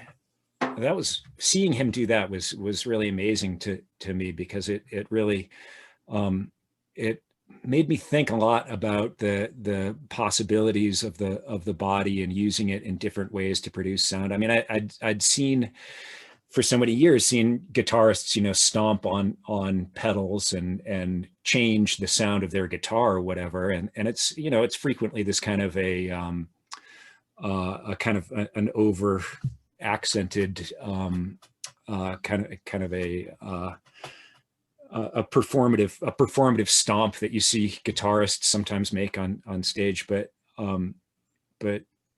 that was, seeing him do that was really amazing to me, because it really it made me think a lot about the possibilities of the body and using it in different ways to produce sound. I mean, I'd seen for so many years, seen guitarists, stomp on pedals and change the sound of their guitar or whatever. And it's, it's frequently this kind of a kind of an over accented kind of a performative stomp that you see guitarists sometimes make on stage. But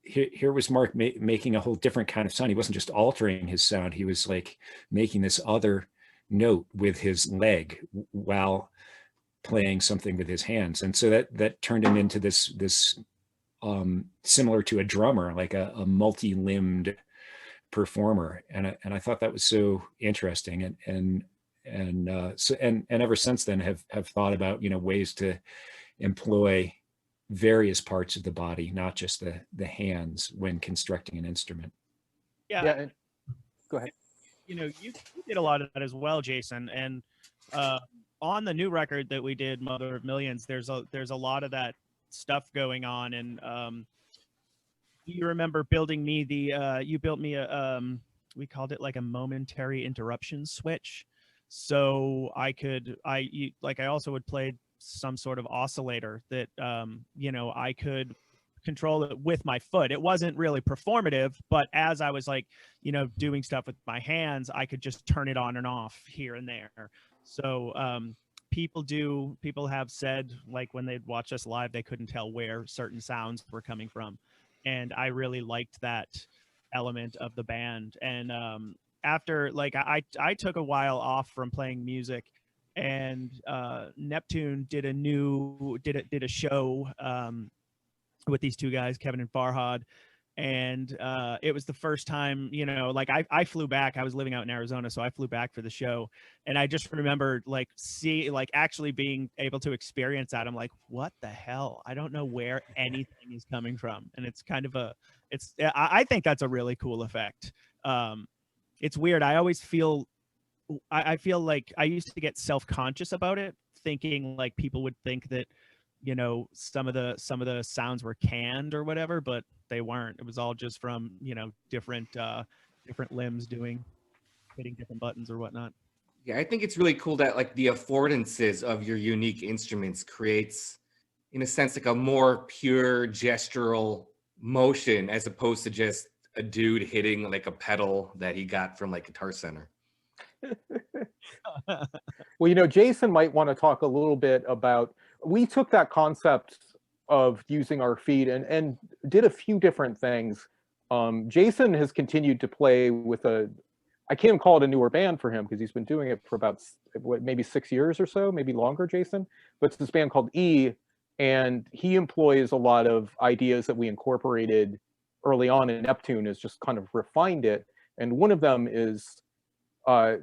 here was Mark making a whole different kind of sound. He wasn't just altering his sound. He was like making this other note with his leg while playing something with his hands. And so that turned him into this similar to a drummer, like a multi-limbed performer. And I thought that was so interesting. And ever since then have thought about, ways to employ various parts of the body, not just the hands, when constructing an instrument. Yeah. Go ahead. You did a lot of that as well, Jason. And on the new record that we did, Mother of Millions, there's a lot of that stuff going on. And you remember building me you built me we called it like a momentary interruption switch. So I also would play some sort of oscillator that, I could control it with my foot. It wasn't really performative, but as I was doing stuff with my hands, I could just turn it on and off here and there. So people have said, like, when they'd watch us live, they couldn't tell where certain sounds were coming from. And I really liked that element of the band. And after, I took a while off from playing music, and Neptune did a show with these two guys, Kevin and Farhad. And it was the first time, I flew back. I was living out in Arizona, so I flew back for the show. And I just remember actually being able to experience that. I'm like, what the hell? I don't know where anything is coming from. And it's kind of I think that's a really cool effect. It's weird. I always feel like I used to get self-conscious about it, thinking like people would think that, some of the sounds were canned or whatever, but they weren't. It was all just from, different limbs hitting different buttons or whatnot. Yeah, I think it's really cool that like the affordances of your unique instruments creates, in a sense, like a more pure gestural motion, as opposed to just a dude hitting like a pedal that he got from like Guitar Center. Well, Jason might want to talk a little bit about, we took that concept of using our feet and did a few different things. Jason has continued to play with I can't even call it a newer band for him, because he's been doing it for about maybe 6 years or so, maybe longer, Jason. But it's this band called E, and he employs a lot of ideas that we incorporated early on in Neptune, has just kind of refined it. And one of them is, I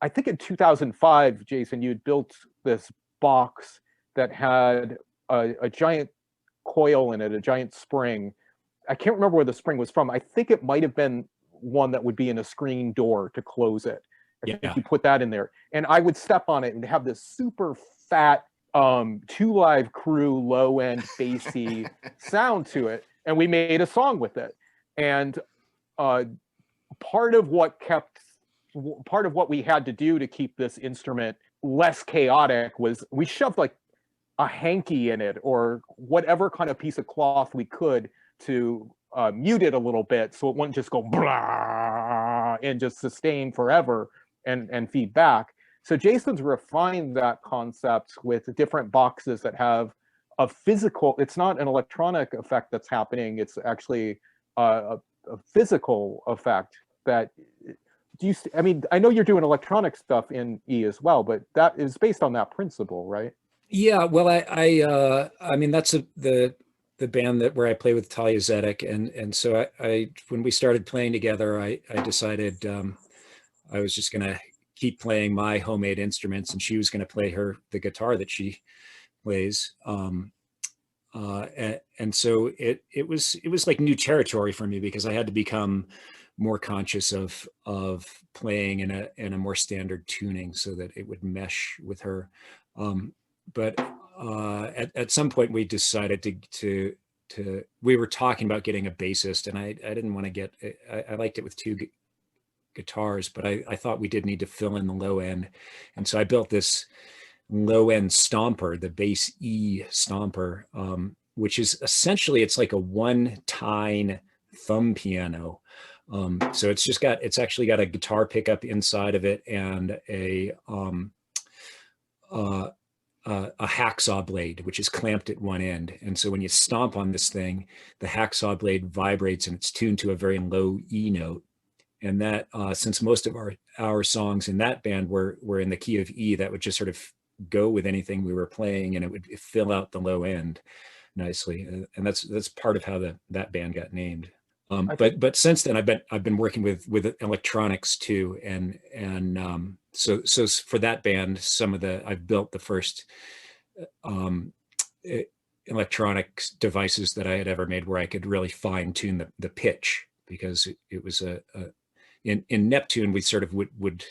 think in 2005, Jason, you'd built this box that had a giant coil in it, a giant spring. I can't remember where the spring was from. I think it might have been one that would be in a screen door to close it. I think you put that in there. And I would step on it and have this super fat, 2 Live Crew low-end bassy sound to it. And we made a song with it. And part of what we had to do to keep this instrument less chaotic was we shoved like a hanky in it, or whatever kind of piece of cloth we could, to mute it a little bit, so it wouldn't just go blah and just sustain forever and feed back. So Jason's refined that concept with different boxes that have a physical, it's not an electronic effect that's happening, it's actually a physical effect that, I know you're doing electronic stuff in E as well, but that is based on that principle, right? Yeah, well, I mean, that's the band where I play with Talia Zedek, and so I when we started playing together, I decided I was just gonna keep playing my homemade instruments, and she was gonna play the guitar that she plays. And so it was like new territory for me, because I had to become more conscious of playing in a more standard tuning so that it would mesh with her. But at some point we decided to we were talking about getting a bassist, and I didn't want to get, I liked it with 2 guitars, but I thought we did need to fill in the low end. And so I built this low end stomper, the bass E stomper, which is essentially, it's like a 1-tine thumb piano. So it's actually got a guitar pickup inside of it, and a hacksaw blade, which is clamped at one end. And so when you stomp on this thing, the hacksaw blade vibrates and it's tuned to a very low E note. And that, since most of our songs in that band were in the key of E, that would just sort of go with anything we were playing, and it would fill out the low end nicely. And that's part of how that band got named. But since then I've been working with electronics too, and so for that band, I've built the first electronic devices that I had ever made where I could really fine tune the pitch, because it was in Neptune, we sort of would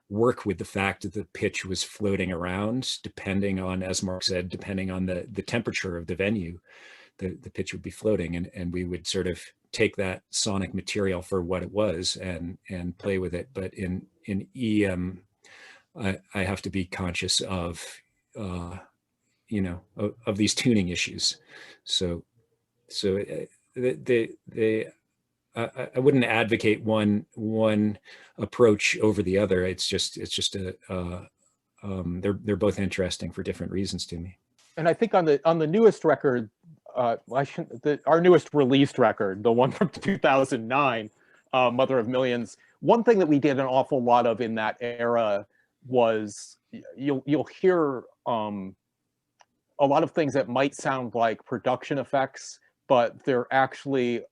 work with the fact that the pitch was floating around, depending on, as Mark said, depending on the temperature of the venue, the pitch would be floating, and we would sort of take that sonic material for what it was and play with it. But in EM, I have to be conscious of of these tuning issues. So I wouldn't advocate one approach over the other. It's just they're both interesting for different reasons to me. And I think on the newest record, our newest released record, the one from 2009, Mother of Millions, one thing that we did an awful lot of in that era was you'll hear a lot of things that might sound like production effects, but they're actually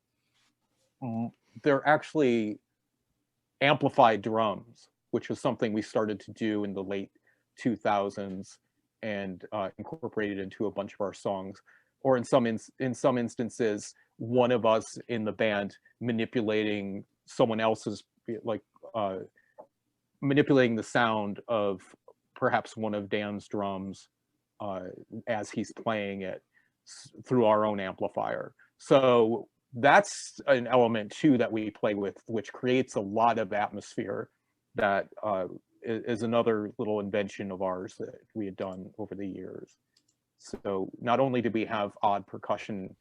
amplified drums, which was something we started to do in the late 2000s and incorporated into a bunch of our songs. Or in some instances, one of us in the band manipulating someone else's, manipulating the sound of perhaps one of Dan's drums as he's playing it through our own amplifier. So that's an element too that we play with, which creates a lot of atmosphere. That is another little invention of ours that we had done over the years. So not only did we have odd percussion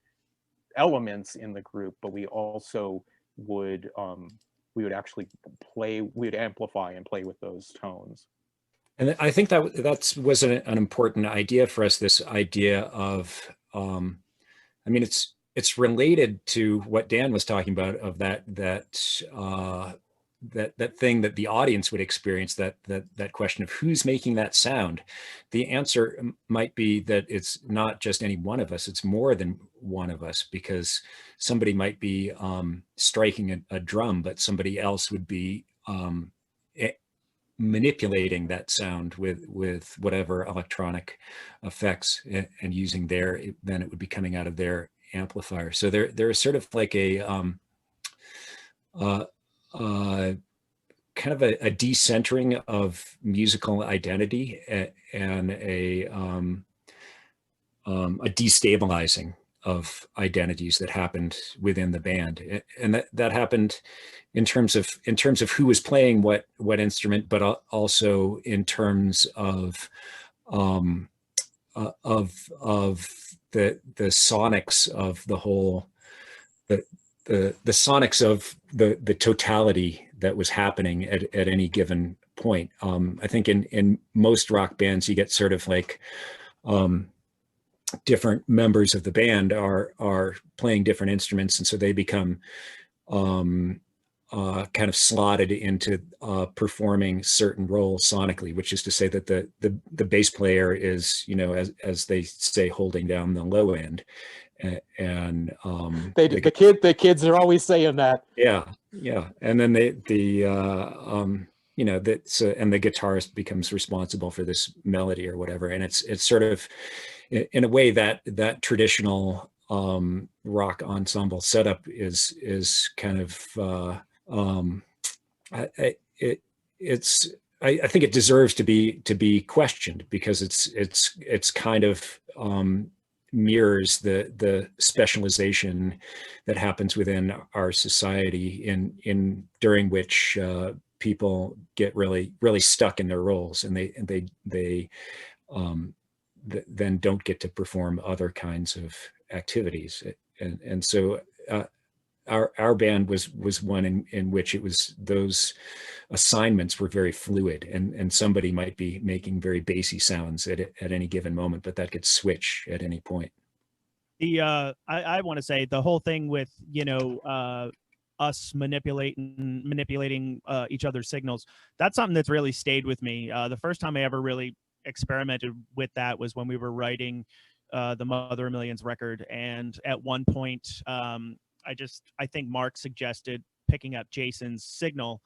elements in the group, but we also would actually amplify and play with those tones. And I think that was an important idea for us. This idea of, it's related to what Dan was talking about, of that thing that the audience would experience, that question of who's making that sound. The answer might be that it's not just any one of us, it's more than one of us, because somebody might be striking a drum, but somebody else would be manipulating that sound with whatever electronic effects and using then it would be coming out of their amplifier. So there's sort of like a kind of a decentering of musical identity and a destabilizing of identities that happened within the band, and that happened in terms of who was playing what instrument, but also in terms of the sonics of the whole, the sonics of the totality that was happening at any given point. I think in most rock bands, you get sort of like different members of the band are playing different instruments, and so they become kind of slotted into performing certain roles sonically, which is to say that the bass player is, as they say, holding down the low end, and the kids are always saying that. Yeah, and then and the guitarist becomes responsible for this melody or whatever, and it's sort of in a way that traditional rock ensemble setup is kind of I think it deserves to be questioned, because it's kind of mirrors the specialization that happens within our society during which people get really stuck in their roles, and they then don't get to perform other kinds of activities. And so our band was one in which it was those assignments were very fluid, and somebody might be making very bassy sounds at any given moment, but that could switch at any point. I want to say the whole thing with us manipulating each other's signals, that's something that's really stayed with me. The first time I ever really experimented with that was when we were writing the Mother of Millions record, and at one point I think Mark suggested picking up Jason's signal,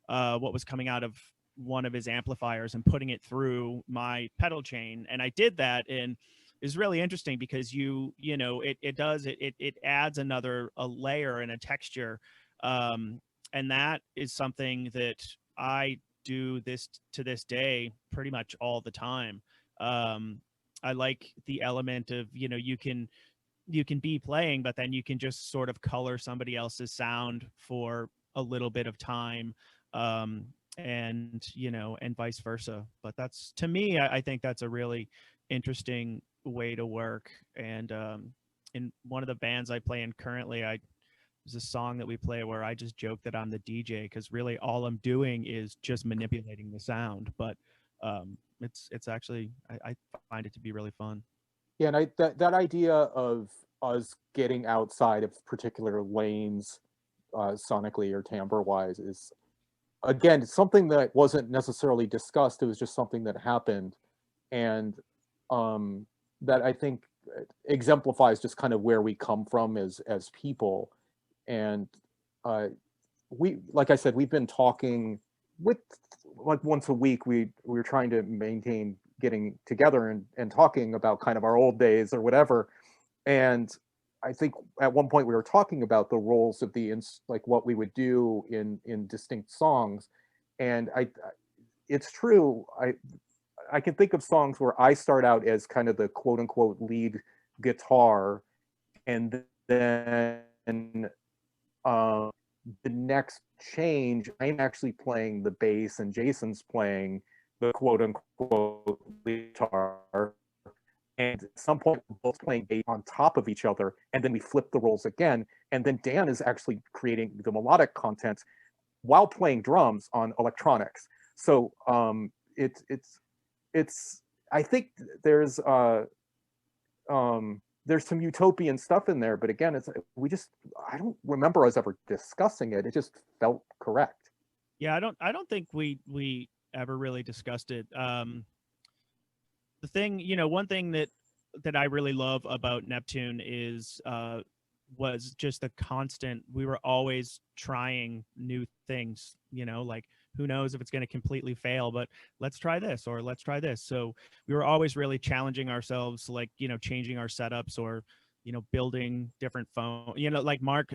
what was coming out of one of his amplifiers, and putting it through my pedal chain, and I did that, and is really interesting because it adds a layer and a texture, and that is something that I do to this day pretty much all the time. I like the element of you can be playing, but then you can just sort of color somebody else's sound for a little bit of time, and vice versa. But that's, to me, I think that's a really interesting way to work. And in one of the bands I play in currently, there's a song that we play where I just joke that I'm the DJ, because really all I'm doing is just manipulating the sound. But it's actually, I find it to be really fun. Yeah, and that idea of us getting outside of particular lanes, sonically or timbre wise, is again something that wasn't necessarily discussed. It was just something that happened, and that I think exemplifies just kind of where we come from as people. And we, like I said, we've been talking with, like, once a week. We're trying to maintain getting together and talking about kind of our old days or whatever. And I think at one point we were talking about the roles of like what we would do in distinct songs. And it's true. I can think of songs where I start out as kind of the quote unquote lead guitar, and then the next change, I'm actually playing the bass and Jason's playing the quote unquote guitar. And at some point, we're both playing bass on top of each other, and then we flip the roles again. And then Dan is actually creating the melodic content while playing drums on electronics. So it's I think there's some utopian stuff in there, but again, I don't remember us ever discussing it. It just felt correct. Yeah, I don't think we ever really discussed it. The thing, one thing that I really love about Neptune was just the constant. We were always trying new things, like, who knows if it's going to completely fail, but let's try this, or let's try this. So we were always really challenging ourselves, like, changing our setups, or, building different phone, like Mark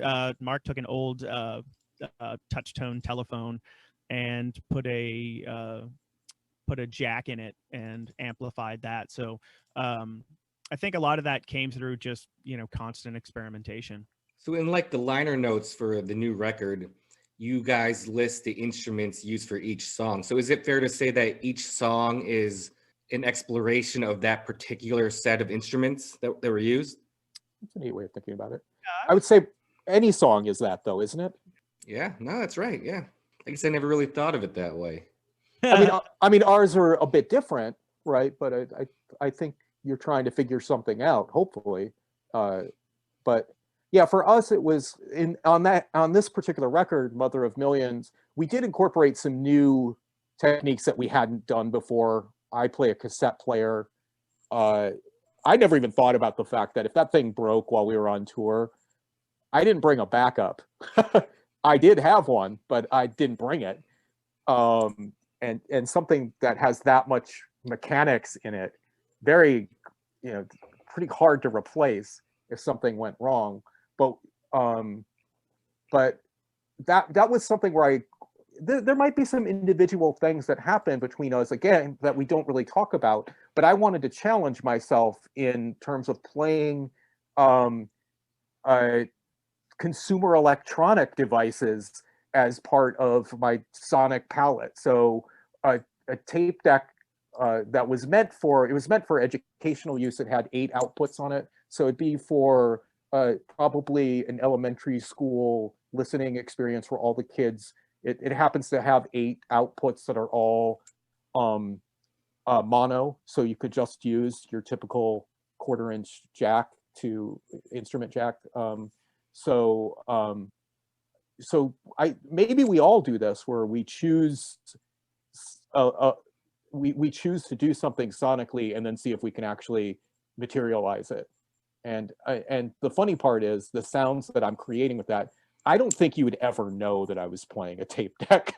took an old touch tone telephone and put a jack in it and amplified that. So I think a lot of that came through just, constant experimentation. So in like the liner notes for the new record, you guys list the instruments used for each song. So is it fair to say that each song is an exploration of that particular set of instruments that were used? That's a neat way of thinking about it. I would say any song is that, though, isn't it? Yeah, no, that's right. Yeah. I guess I never really thought of it that way. I mean, ours are a bit different, right? But I think you're trying to figure something out, hopefully. But yeah, for us, it was on this particular record, Mother of Millions, we did incorporate some new techniques that we hadn't done before. I play a cassette player. I never even thought about the fact that if that thing broke while we were on tour, I didn't bring a backup. I did have one, but I didn't bring it. And something that has that much mechanics in it, very, pretty hard to replace if something went wrong. But that was something where there might be some individual things that happen between us, again, that we don't really talk about, but I wanted to challenge myself in terms of playing consumer electronic devices as part of my sonic palette. So a tape deck that was meant for educational use. It had 8 outputs on it. So it'd be for probably an elementary school listening experience where all the kids, it happens to have 8 outputs that are all mono, so you could just use your typical 1/4-inch jack to instrument jack. So maybe we all do this where we choose we choose to do something sonically and then see if we can actually materialize it. And the funny part is the sounds that I'm creating with that, I don't think you would ever know that I was playing a tape deck.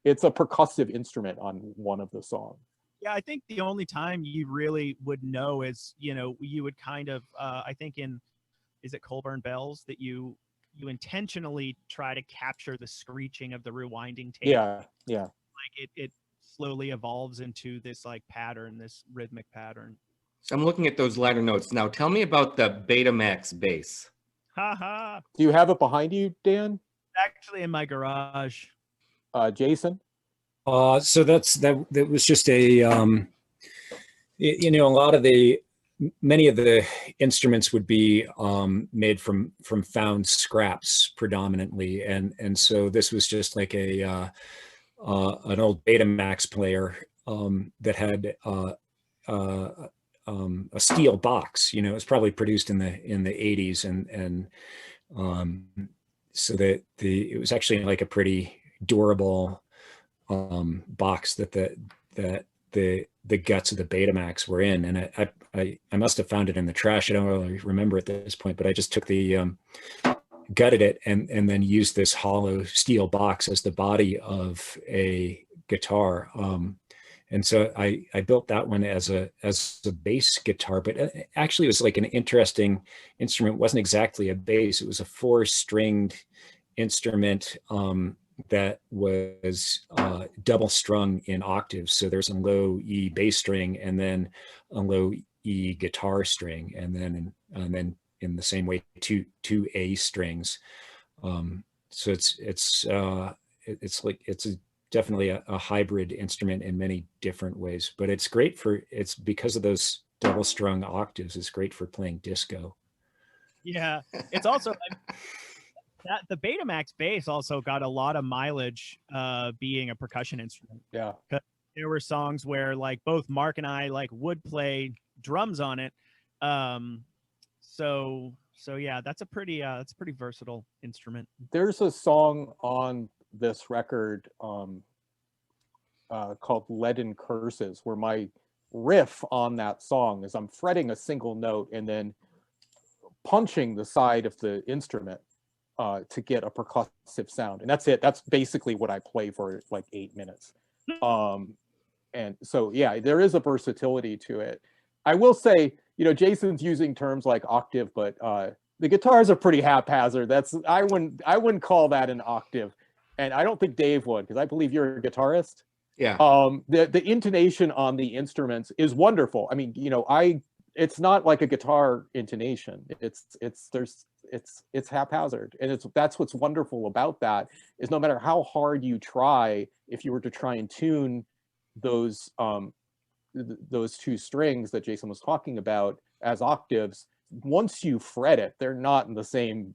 It's a percussive instrument on one of the songs. Yeah, I think the only time you really would know is, you would kind of, I think is it Colburn Bells, that you intentionally try to capture the screeching of the rewinding tape. Yeah. Like it slowly evolves into this like pattern, this rhythmic pattern. So I'm looking at those liner notes now. Tell me about the Betamax Bass. Haha. Do you have it behind you, Dan? Actually in my garage. Jason? So that was just a a lot of many of the instruments would be made from found scraps predominantly, and so this was just like an old Betamax player that had a steel box. It was probably produced in the 80s, and so that it was actually like a pretty durable box that the guts of the Betamax were in, and I must have found it in the trash. I don't really remember at this point, but I just took the gutted it and then used this hollow steel box as the body of a guitar. And so I built that one as a bass guitar, but actually it was like an interesting instrument. It wasn't exactly a bass. It was a 4-stringed instrument that was double strung in octaves. So there's a low E bass string and then a low E guitar string, and then in the same way two A strings. So it's definitely a hybrid instrument in many different ways, but it's because of those double strung octaves. It's great for playing disco. Yeah, it's also that the Betamax bass also got a lot of mileage being a percussion instrument. Yeah. There were songs where like both Mark and I like would play drums on it. So yeah, that's a pretty versatile instrument. There's a song on this record called Leaden Curses, where my riff on that song is I'm fretting a single note and then punching the side of the instrument to get a percussive sound, and that's it. That's basically what I play for like 8 minutes. And so yeah, there is a versatility to it. I will say, Jason's using terms like octave, but the guitars are pretty haphazard. I wouldn't call that an octave, and I don't think Dave would, because I believe you're a guitarist. Yeah. The intonation on the instruments is wonderful. I mean, it's not like a guitar intonation. It's haphazard, and that's what's wonderful about that, is no matter how hard you try, if you were to try and tune those 2 strings that Jason was talking about as octaves, once you fret it, they're not in the same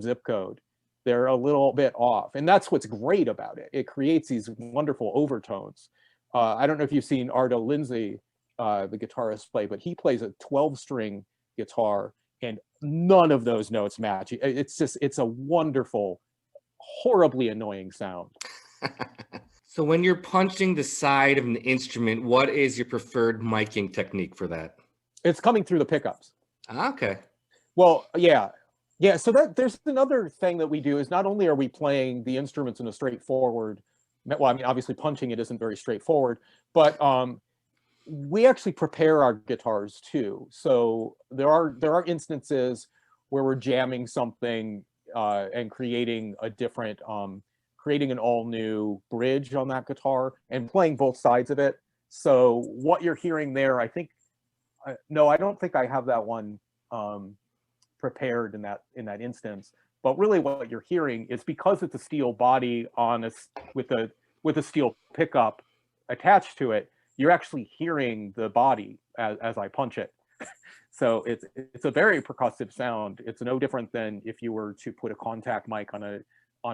zip code. They're a little bit off, and that's what's great about it. It creates these wonderful overtones. I don't know if you've seen Ardo Lindsay, the guitarist, play, but he plays a 12-string guitar, and none of those notes match. It's a wonderful, horribly annoying sound. So when you're punching the side of an instrument, what is your preferred miking technique for that? It's coming through the pickups. Okay. Well, yeah. So there's another thing that we do, is not only are we playing the instruments in a straightforward, well, I mean, obviously punching it isn't very straightforward, but we actually prepare our guitars too. So there are instances where we're jamming something and creating an all new bridge on that guitar and playing both sides of it. So what you're hearing there, I think, no, I don't think I have that one prepared in that instance. But really, what you're hearing is, because it's a steel body with a steel pickup attached to it, you're actually hearing the body as I punch it. So it's a very percussive sound. It's no different than if you were to put a contact mic on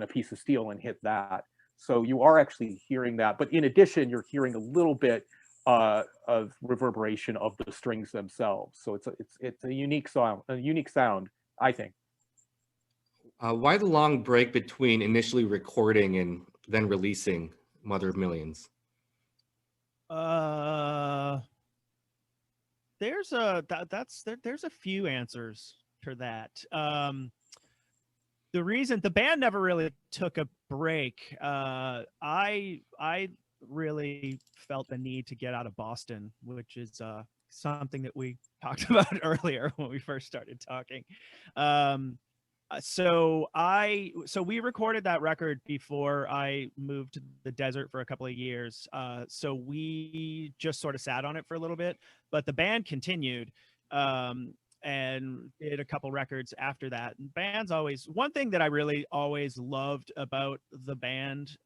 a piece of steel and hit that. So you are actually hearing that, but in addition, you're hearing a little bit of reverberation of the strings themselves. So it's a unique sound, I think. Why the long break between initially recording and then releasing Mother of Millions? There's a few answers for that. The reason the band never really took a break, I really felt the need to get out of Boston, which is something that we talked about earlier when we first started talking. So we recorded that record before I moved to the desert for a couple of years. So we just sort of sat on it for a little bit, but the band continued and did a couple records after that. And bands always, one thing that I really always loved about the band,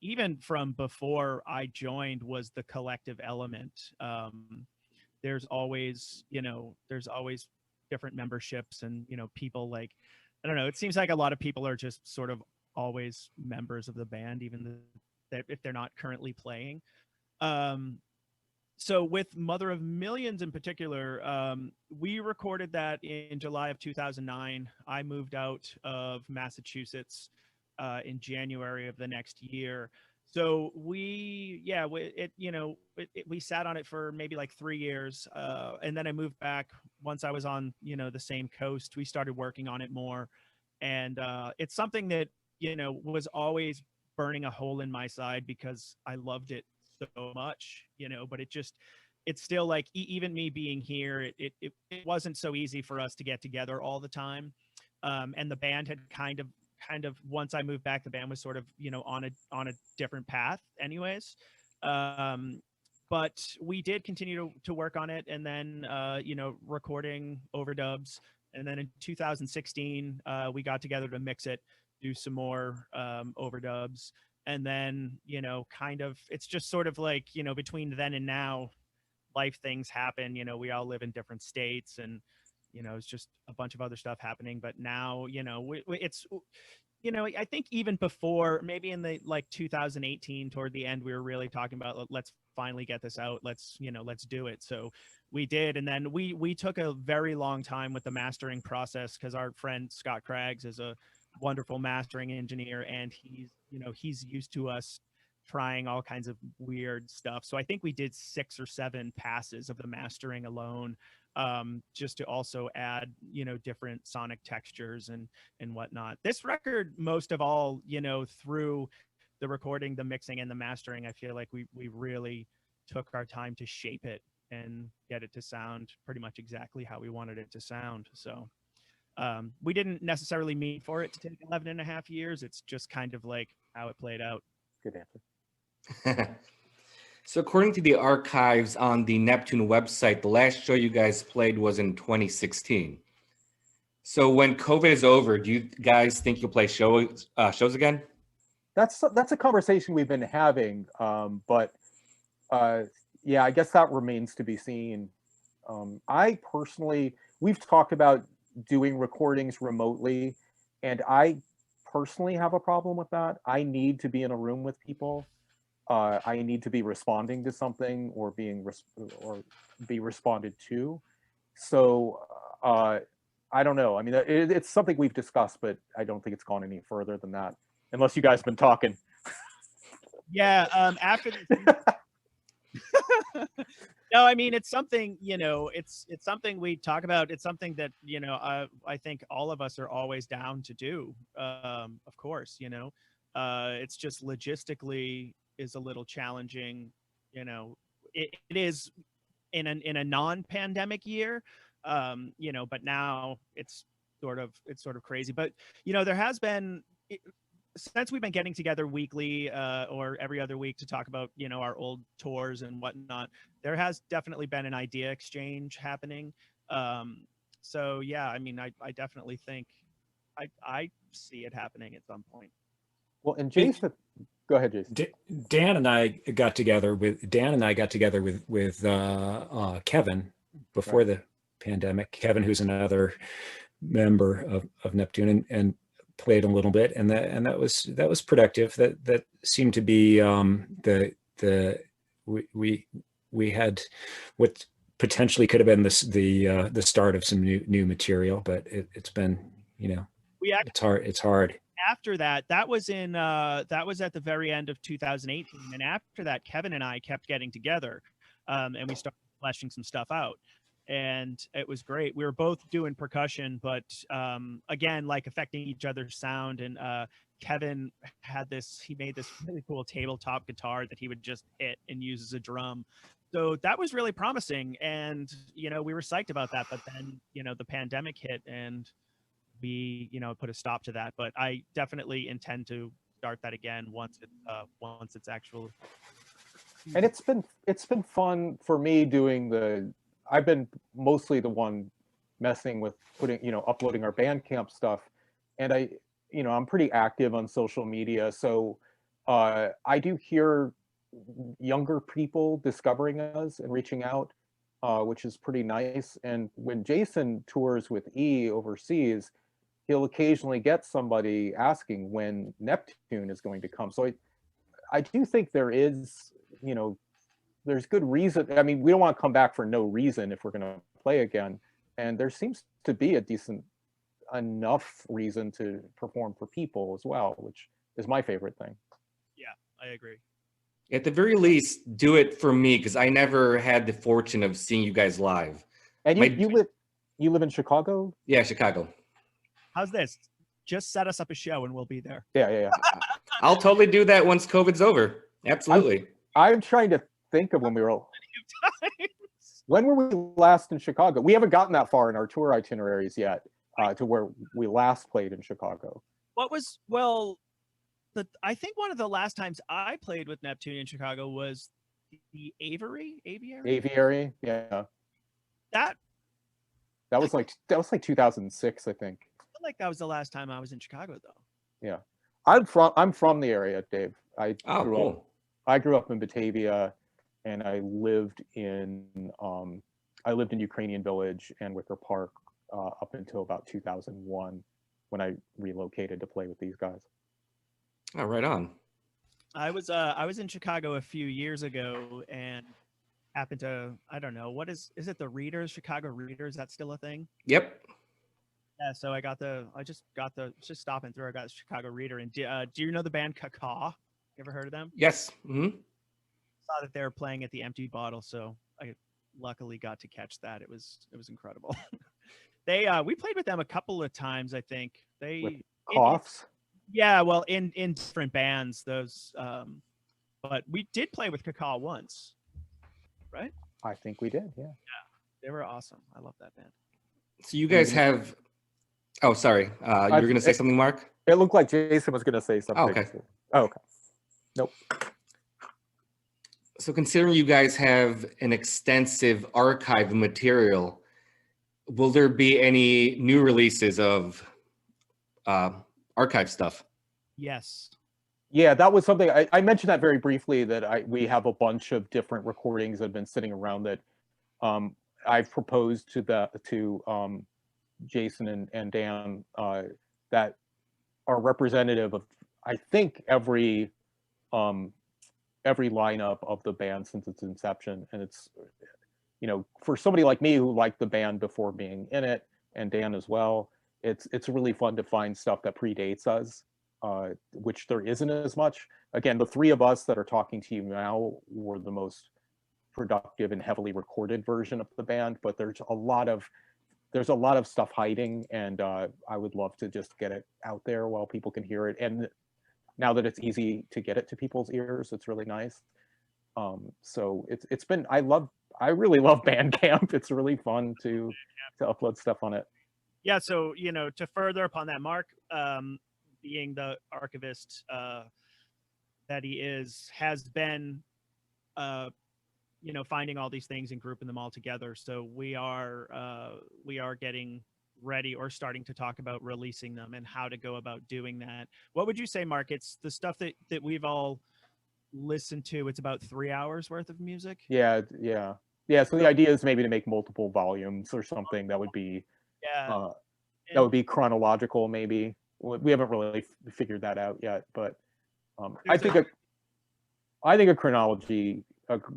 even from before I joined, was the collective element. There's always different memberships and, people like, I don't know, it seems like a lot of people are just sort of always members of the band, even if they're not currently playing. So with Mother of Millions in particular, we recorded that in July of 2009. I moved out of Massachusetts in January of the next year. So we sat on it for maybe like 3 years. And then I moved back once I was on, the same coast. We started working on it more. And it's something that, was always burning a hole in my side because I loved it so much, but it's still like, even me being here, it wasn't so easy for us to get together all the time. And the band had kind of once I moved back, the band was sort of, on a different path anyways. But we did continue to work on it, and then, recording overdubs. And then in 2016, we got together to mix it, do some more overdubs. And then, it's just sort of like, between then and now, life things happen. We all live in different states, and, it's just a bunch of other stuff happening. But now, it's, I think even before, maybe in the 2018 toward the end, we were really talking about, let's finally get this out. Let's do it. So we did. And then we took a very long time with the mastering process, because our friend Scott Craggs is a wonderful mastering engineer, and he's used to us trying all kinds of weird stuff. So I think we did 6 or 7 passes of the mastering alone, just to also add, different sonic textures and whatnot. This record, most of all, through the recording, the mixing, and the mastering, I feel like we really took our time to shape it and get it to sound pretty much exactly how we wanted it to sound. So we didn't necessarily mean for it to take 11 and a half years. It's just kind of like how it played out. Good answer. So according to the archives on the Neptune website, the last show you guys played was in 2016. So when COVID is over, do you guys think you'll play shows again? That's a conversation we've been having, but yeah, I guess that remains to be seen. I personally, we've talked about doing recordings remotely, and I personally have a problem with that. I need to be in a room with people. I need to be responding to something or be responded to. So I don't know. I mean, it's something we've discussed, but I don't think it's gone any further than that, unless you guys have been talking. Yeah. After this. No, I mean, it's something, it's something we talk about. It's something that, I think all of us are always down to do. Of course, it's just logistically is a little challenging. It is in a non-pandemic year, but now it's sort of crazy. But, there has been, since we've been getting together weekly or every other week to talk about, our old tours and whatnot, there has definitely been an idea exchange happening. So yeah, I mean, I definitely think I see it happening at some point. Well, and Jason, go ahead, Jason. Dan and I got together with Kevin before Right. the pandemic. Kevin, who's another member of Neptune, and played a little bit, and that was productive. That seemed to be we had what potentially could have been the start of some new material, but it's been, We actually, it's hard. after that was in that was at the very end of 2018, and after that Kevin and I kept getting together, and we started fleshing some stuff out, and it was great. We were both doing percussion, but again, like affecting each other's sound. And Kevin he made this really cool tabletop guitar that he would just hit and use as a drum. So that was really promising, and we were psyched about that. But then the pandemic hit, and we put a stop to that. But I definitely intend to start that again once it's actual. And it's been fun for me doing I've been mostly the one messing with uploading our Bandcamp stuff, and I'm pretty active on social media, so I do hear younger people discovering us and reaching out, which is pretty nice. And when Jason tours with E overseas, he'll occasionally get somebody asking when Neptune is going to come. So I do think there is, there's good reason. I mean, we don't want to come back for no reason if we're going to play again. And there seems to be a decent enough reason to perform for people as well, which is my favorite thing. Yeah, I agree. At the very least, do it for me, because I never had the fortune of seeing you guys live. And you live in Chicago? Yeah, Chicago. How's this? Just set us up a show and we'll be there. Yeah. I'll totally do that once COVID's over. Absolutely. I'm trying to think of when we last in Chicago. We haven't gotten that far in our tour itineraries yet, to where we last played in Chicago. I think one of the last times I played with Neptune in Chicago was the Aviary. Aviary, yeah. That was like 2006, I think. I feel like that was the last time I was in Chicago, though. Yeah, I'm from the area, Dave. I grew up in Batavia, and I lived in Ukrainian Village and Wicker Park up until about 2001, when I relocated to play with these guys. Oh, right on. I was in Chicago a few years ago and happened to, I don't know, is it the Readers, Chicago Readers? That's still a thing? Yep. Yeah, so I just stopping through. I got the Chicago Reader. And do you know the band Cacaw? You ever heard of them? Yes. Mm-hmm. Saw that they were playing at the Empty Bottle, so I luckily got to catch that. It was incredible. We played with them a couple of times, I think. Coughs? Yeah, well, in different bands, those but we did play with Cacaw once, right? I think we did, yeah. They were awesome. I love that band. So you guys have, oh, sorry. You were going to say something, Mark? It looked like Jason was going to say something. Okay. Oh, okay. Nope. So considering you guys have an extensive archive of material, will there be any new releases of archive stuff? Yes. Yeah, that was something I mentioned that very briefly, that we have a bunch of different recordings that have been sitting around that I've proposed to Jason and Dan that are representative of, I think, every lineup of the band since its inception. And it's, for somebody like me who liked the band before being in it, and Dan as well, it's really fun to find stuff that predates us, which there isn't as much. Again, the three of us that are talking to you now were the most productive and heavily recorded version of the band, but there's a lot of stuff hiding, and I would love to just get it out there while people can hear it. And now that it's easy to get it to people's ears, it's really nice. So it's been, I really love Bandcamp. It's really fun to upload stuff on it. Yeah, so to further upon that, Mark, being the archivist that he has been finding all these things and grouping them all together. So we are getting ready or starting to talk about releasing them and how to go about doing that. What would you say, Mark? It's the stuff that we've all listened to. It's about 3 hours worth of music. Yeah. Yeah, so the idea is maybe to make multiple volumes or something that would be Yeah. that would be chronological. Maybe we haven't really figured that out yet, but I think a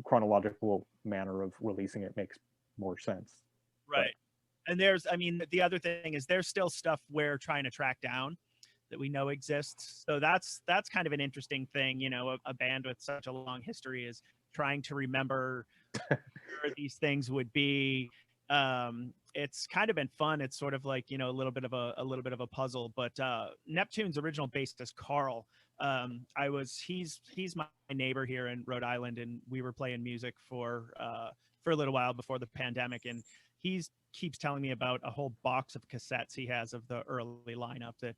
chronological manner of releasing it makes more sense. Right. And there's, I mean, the other thing is there's still stuff we're trying to track down that we know exists. So that's kind of an interesting thing. You know, a band with such a long history is trying to remember where these things would be. It's kind of been fun. It's sort of like, you know, a little bit of a puzzle. But Neptune's original bassist Carl, he's my neighbor here in Rhode Island, and we were playing music for a little while before the pandemic, and keeps telling me about a whole box of cassettes he has of the early lineup that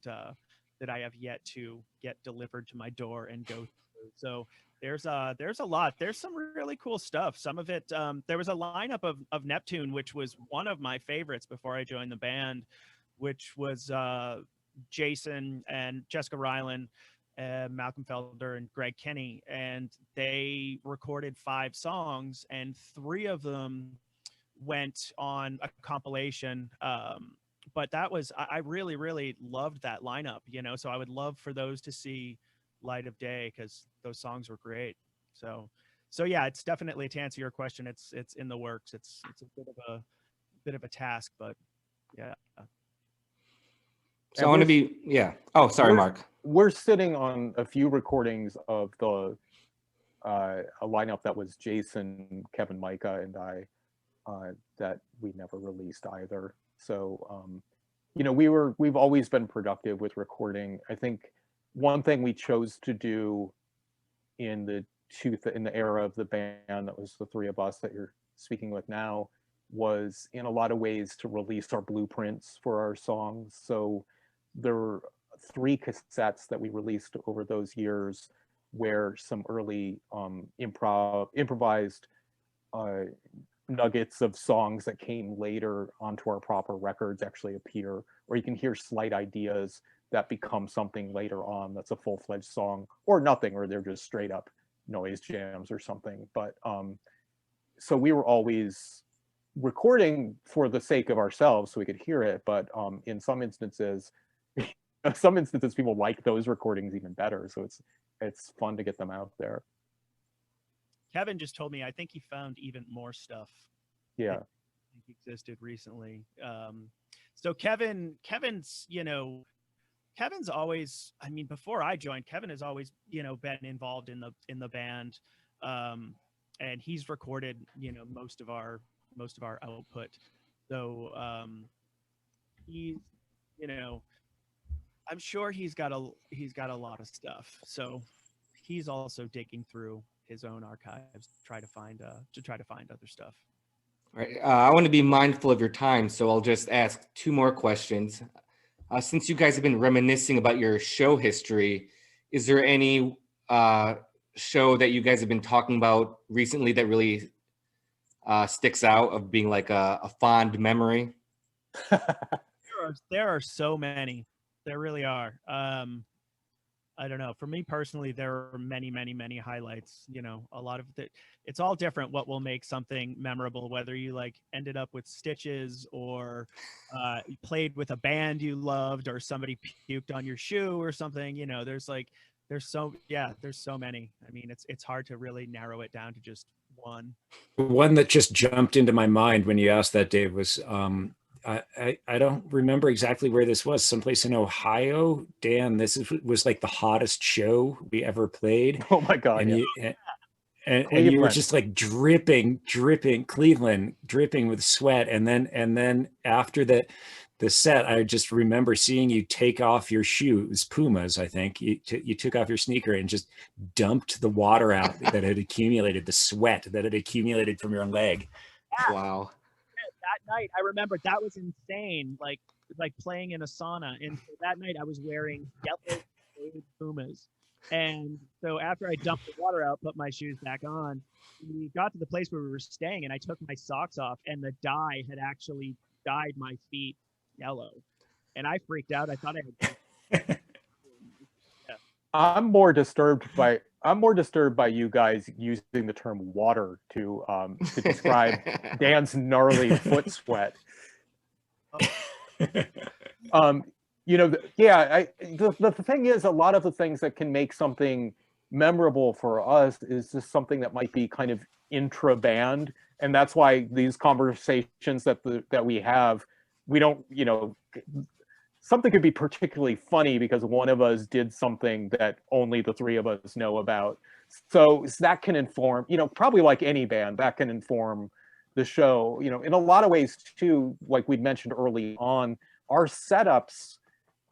I have yet to get delivered to my door and go through. So there's a lot. There's some really cool stuff. Some of it, there was a lineup of Neptune, which was one of my favorites before I joined the band, which was Jason and Jessica Ryland, Malcolm Felder and Greg Kenny, and they recorded 5 songs, and 3 of them went on a compilation. But that was, I really, really loved that lineup, you know, so I would love for those to see light of day because those songs were great. So yeah, it's definitely, to answer your question, it's in the works. It's a bit of a task, but yeah. So I want to be, yeah. Oh, sorry, Mark. We're sitting on a few recordings of a lineup that was Jason, Kevin, Micah, and I, that we never released either. So, you know, we've always been productive with recording. I think one thing we chose to do in the era of the band that was the 3 of us that you're speaking with now was in a lot of ways to release our blueprints for our songs. So there were 3 cassettes that we released over those years where some early improvised nuggets of songs that came later onto our proper records actually appear, or you can hear slight ideas that become something later on that's a full-fledged song, or nothing, or they're just straight up noise jams or something. But so we were always recording for the sake of ourselves so we could hear it, but in some instances people like those recordings even better, so it's fun to get them out there. Kevin just told me, I think he found even more stuff. Yeah. I think existed recently. So Kevin's, you know, Kevin's always, I mean, before I joined, Kevin has always, you know, been involved in the band. And he's recorded, you know, most of our output. So he's, you know, I'm sure he's got a lot of stuff. So he's also digging through his own archives to try to find other stuff. All right. I want to be mindful of your time, so I'll just ask 2 more questions. Since you guys have been reminiscing about your show history, is there any show that you guys have been talking about recently that really sticks out of being like a fond memory? There are so many. There really are. I don't know. For me personally, there are many, many, many highlights. You know, a lot of it. It's all different what will make something memorable, whether you like ended up with stitches or you played with a band you loved or somebody puked on your shoe or something. You know, there's so many. I mean, it's hard to really narrow it down to just one. One that just jumped into my mind when you asked that, Dave, was I don't remember exactly where this was, someplace in Ohio. Dan, was like the hottest show we ever played. Oh my God. And you were just like dripping, Cleveland, dripping with sweat. And then after the set, I just remember seeing you take off your shoe. It was Pumas, I think. You took off your sneaker and just dumped the water out that had accumulated, the sweat that had accumulated from your leg. Wow. That night, I remember that was insane. Like playing in a sauna. And so that night, I was wearing yellow Pumas. And so after I dumped the water out, put my shoes back on, we got to the place where we were staying, and I took my socks off, and the dye had actually dyed my feet yellow. And I freaked out. I thought I had. Yeah. I'm more disturbed by you guys using the term water to describe Dan's gnarly foot sweat. You know, the thing is, a lot of the things that can make something memorable for us is just something that might be kind of intra-band, and that's why these conversations that we have, we don't, you know, something could be particularly funny because one of us did something that only the three of us know about. So that can inform, you know, probably like any band, that can inform the show. You know, in a lot of ways too, like we'd mentioned early on, our setups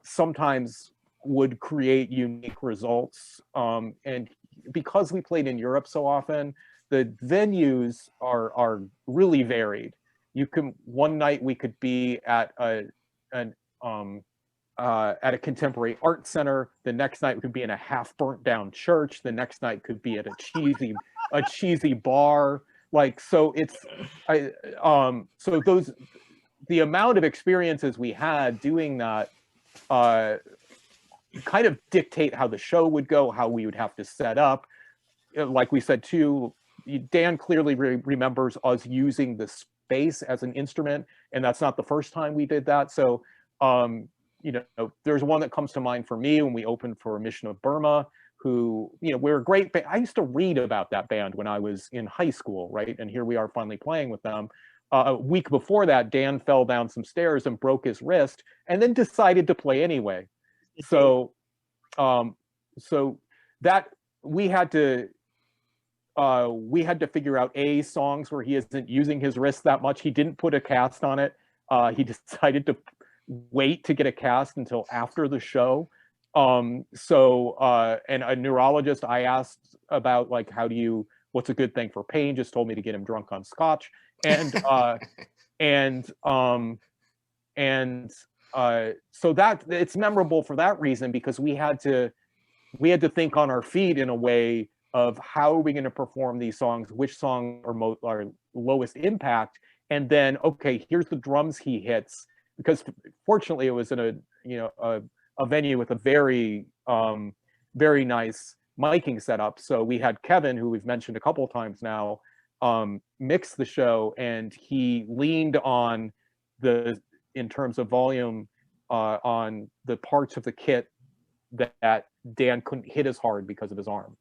sometimes would create unique results. And because we played in Europe so often, the venues are really varied. You can, one night we could be at at a contemporary art center. The next night we could be in a half burnt down church. The next night could be at a cheesy bar. Like, so it's, so those, the amount of experiences we had doing that kind of dictate how the show would go, how we would have to set up. Like we said too, Dan clearly remembers us using the space as an instrument, and that's not the first time we did that. So, you know, there's one that comes to mind for me when we opened for Mission of Burma, who, you know, we're a great band. I used to read about that band when I was in high school, right? And here we are finally playing with them. A week before that, Dan fell down some stairs and broke his wrist, and then decided to play anyway. So, so that we had to figure out songs where he isn't using his wrist that much. He didn't put a cast on it. He decided to wait to get a cast until after the show. And a neurologist I asked about, like, what's a good thing for pain, just told me to get him drunk on scotch. And so that it's memorable for that reason, because we had to think on our feet in a way of how are we going to perform these songs, which songs are lowest impact, and then, okay, here's the drums he hits, because fortunately it was in a venue with a very very nice miking setup. So we had Kevin, who we've mentioned a couple of times now, mix the show, and he leaned on in terms of volume, on the parts of the kit that Dan couldn't hit as hard because of his arm.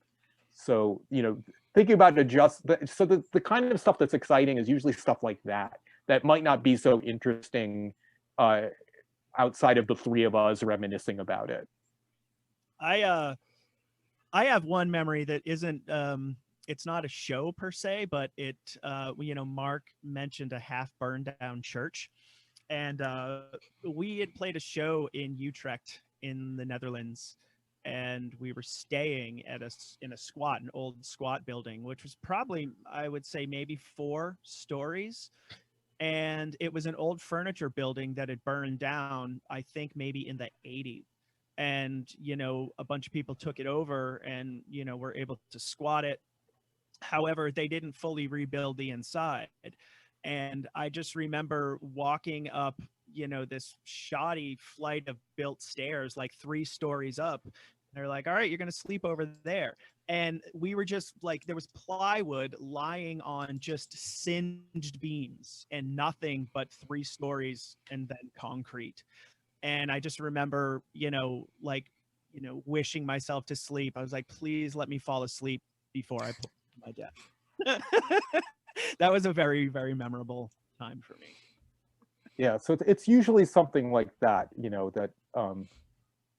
So, you know, thinking about the kind of stuff that's exciting is usually stuff like that might not be so interesting outside of the three of us reminiscing about it. I have one memory that isn't it's not a show per se, but it you know, Mark mentioned a half burned down church, and we had played a show in Utrecht in the Netherlands, and we were staying at in an old squat building, which was probably, I would say, maybe 4 stories. And it was an old furniture building that had burned down, I think maybe in the 80s. And, you know, a bunch of people took it over and, you know, were able to squat it. However, they didn't fully rebuild the inside. And I just remember walking up, you know, this shoddy flight of built stairs, like 3 stories up. They're like, all right, you're going to sleep over there. And we were just like, there was plywood lying on just singed beams and nothing but 3 stories and then concrete. And I just remember, you know, like, you know, wishing myself to sleep. I was like, please let me fall asleep before I put my death. That was a very, very memorable time for me. Yeah, so it's usually something like that, you know, that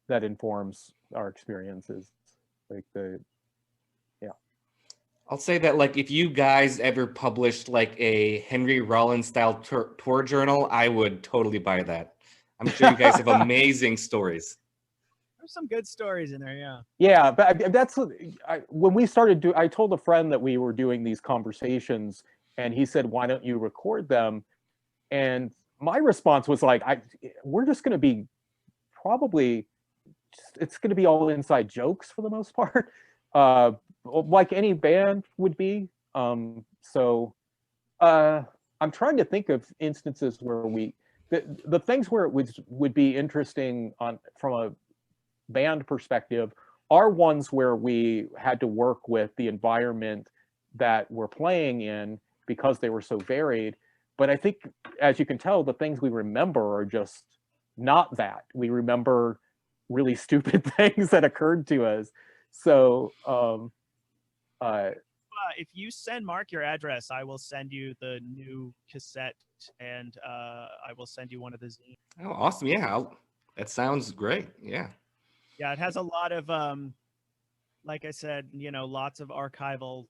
that informs our experiences. Like I'll say that, like, if you guys ever published like a Henry Rollins style tour journal, I would totally buy that. I'm sure you guys have amazing stories. There's some good stories in there, yeah. Yeah, but that's when we started I told a friend that we were doing these conversations, and he said, "Why don't you record them?" And my response was like, we're just going to be it's going to be all inside jokes for the most part, like any band would be. So I'm trying to think of instances where the things where it would be interesting from a band perspective are ones where we had to work with the environment that we're playing in because they were so varied. But I think, as you can tell, the things we remember are just not that. We remember really stupid things that occurred to us. So, if you send Mark your address, I will send you the new cassette, and I will send you one of the zines. Oh, awesome. Yeah. That sounds great. Yeah. Yeah, it has a lot of, like I said, lots of archival,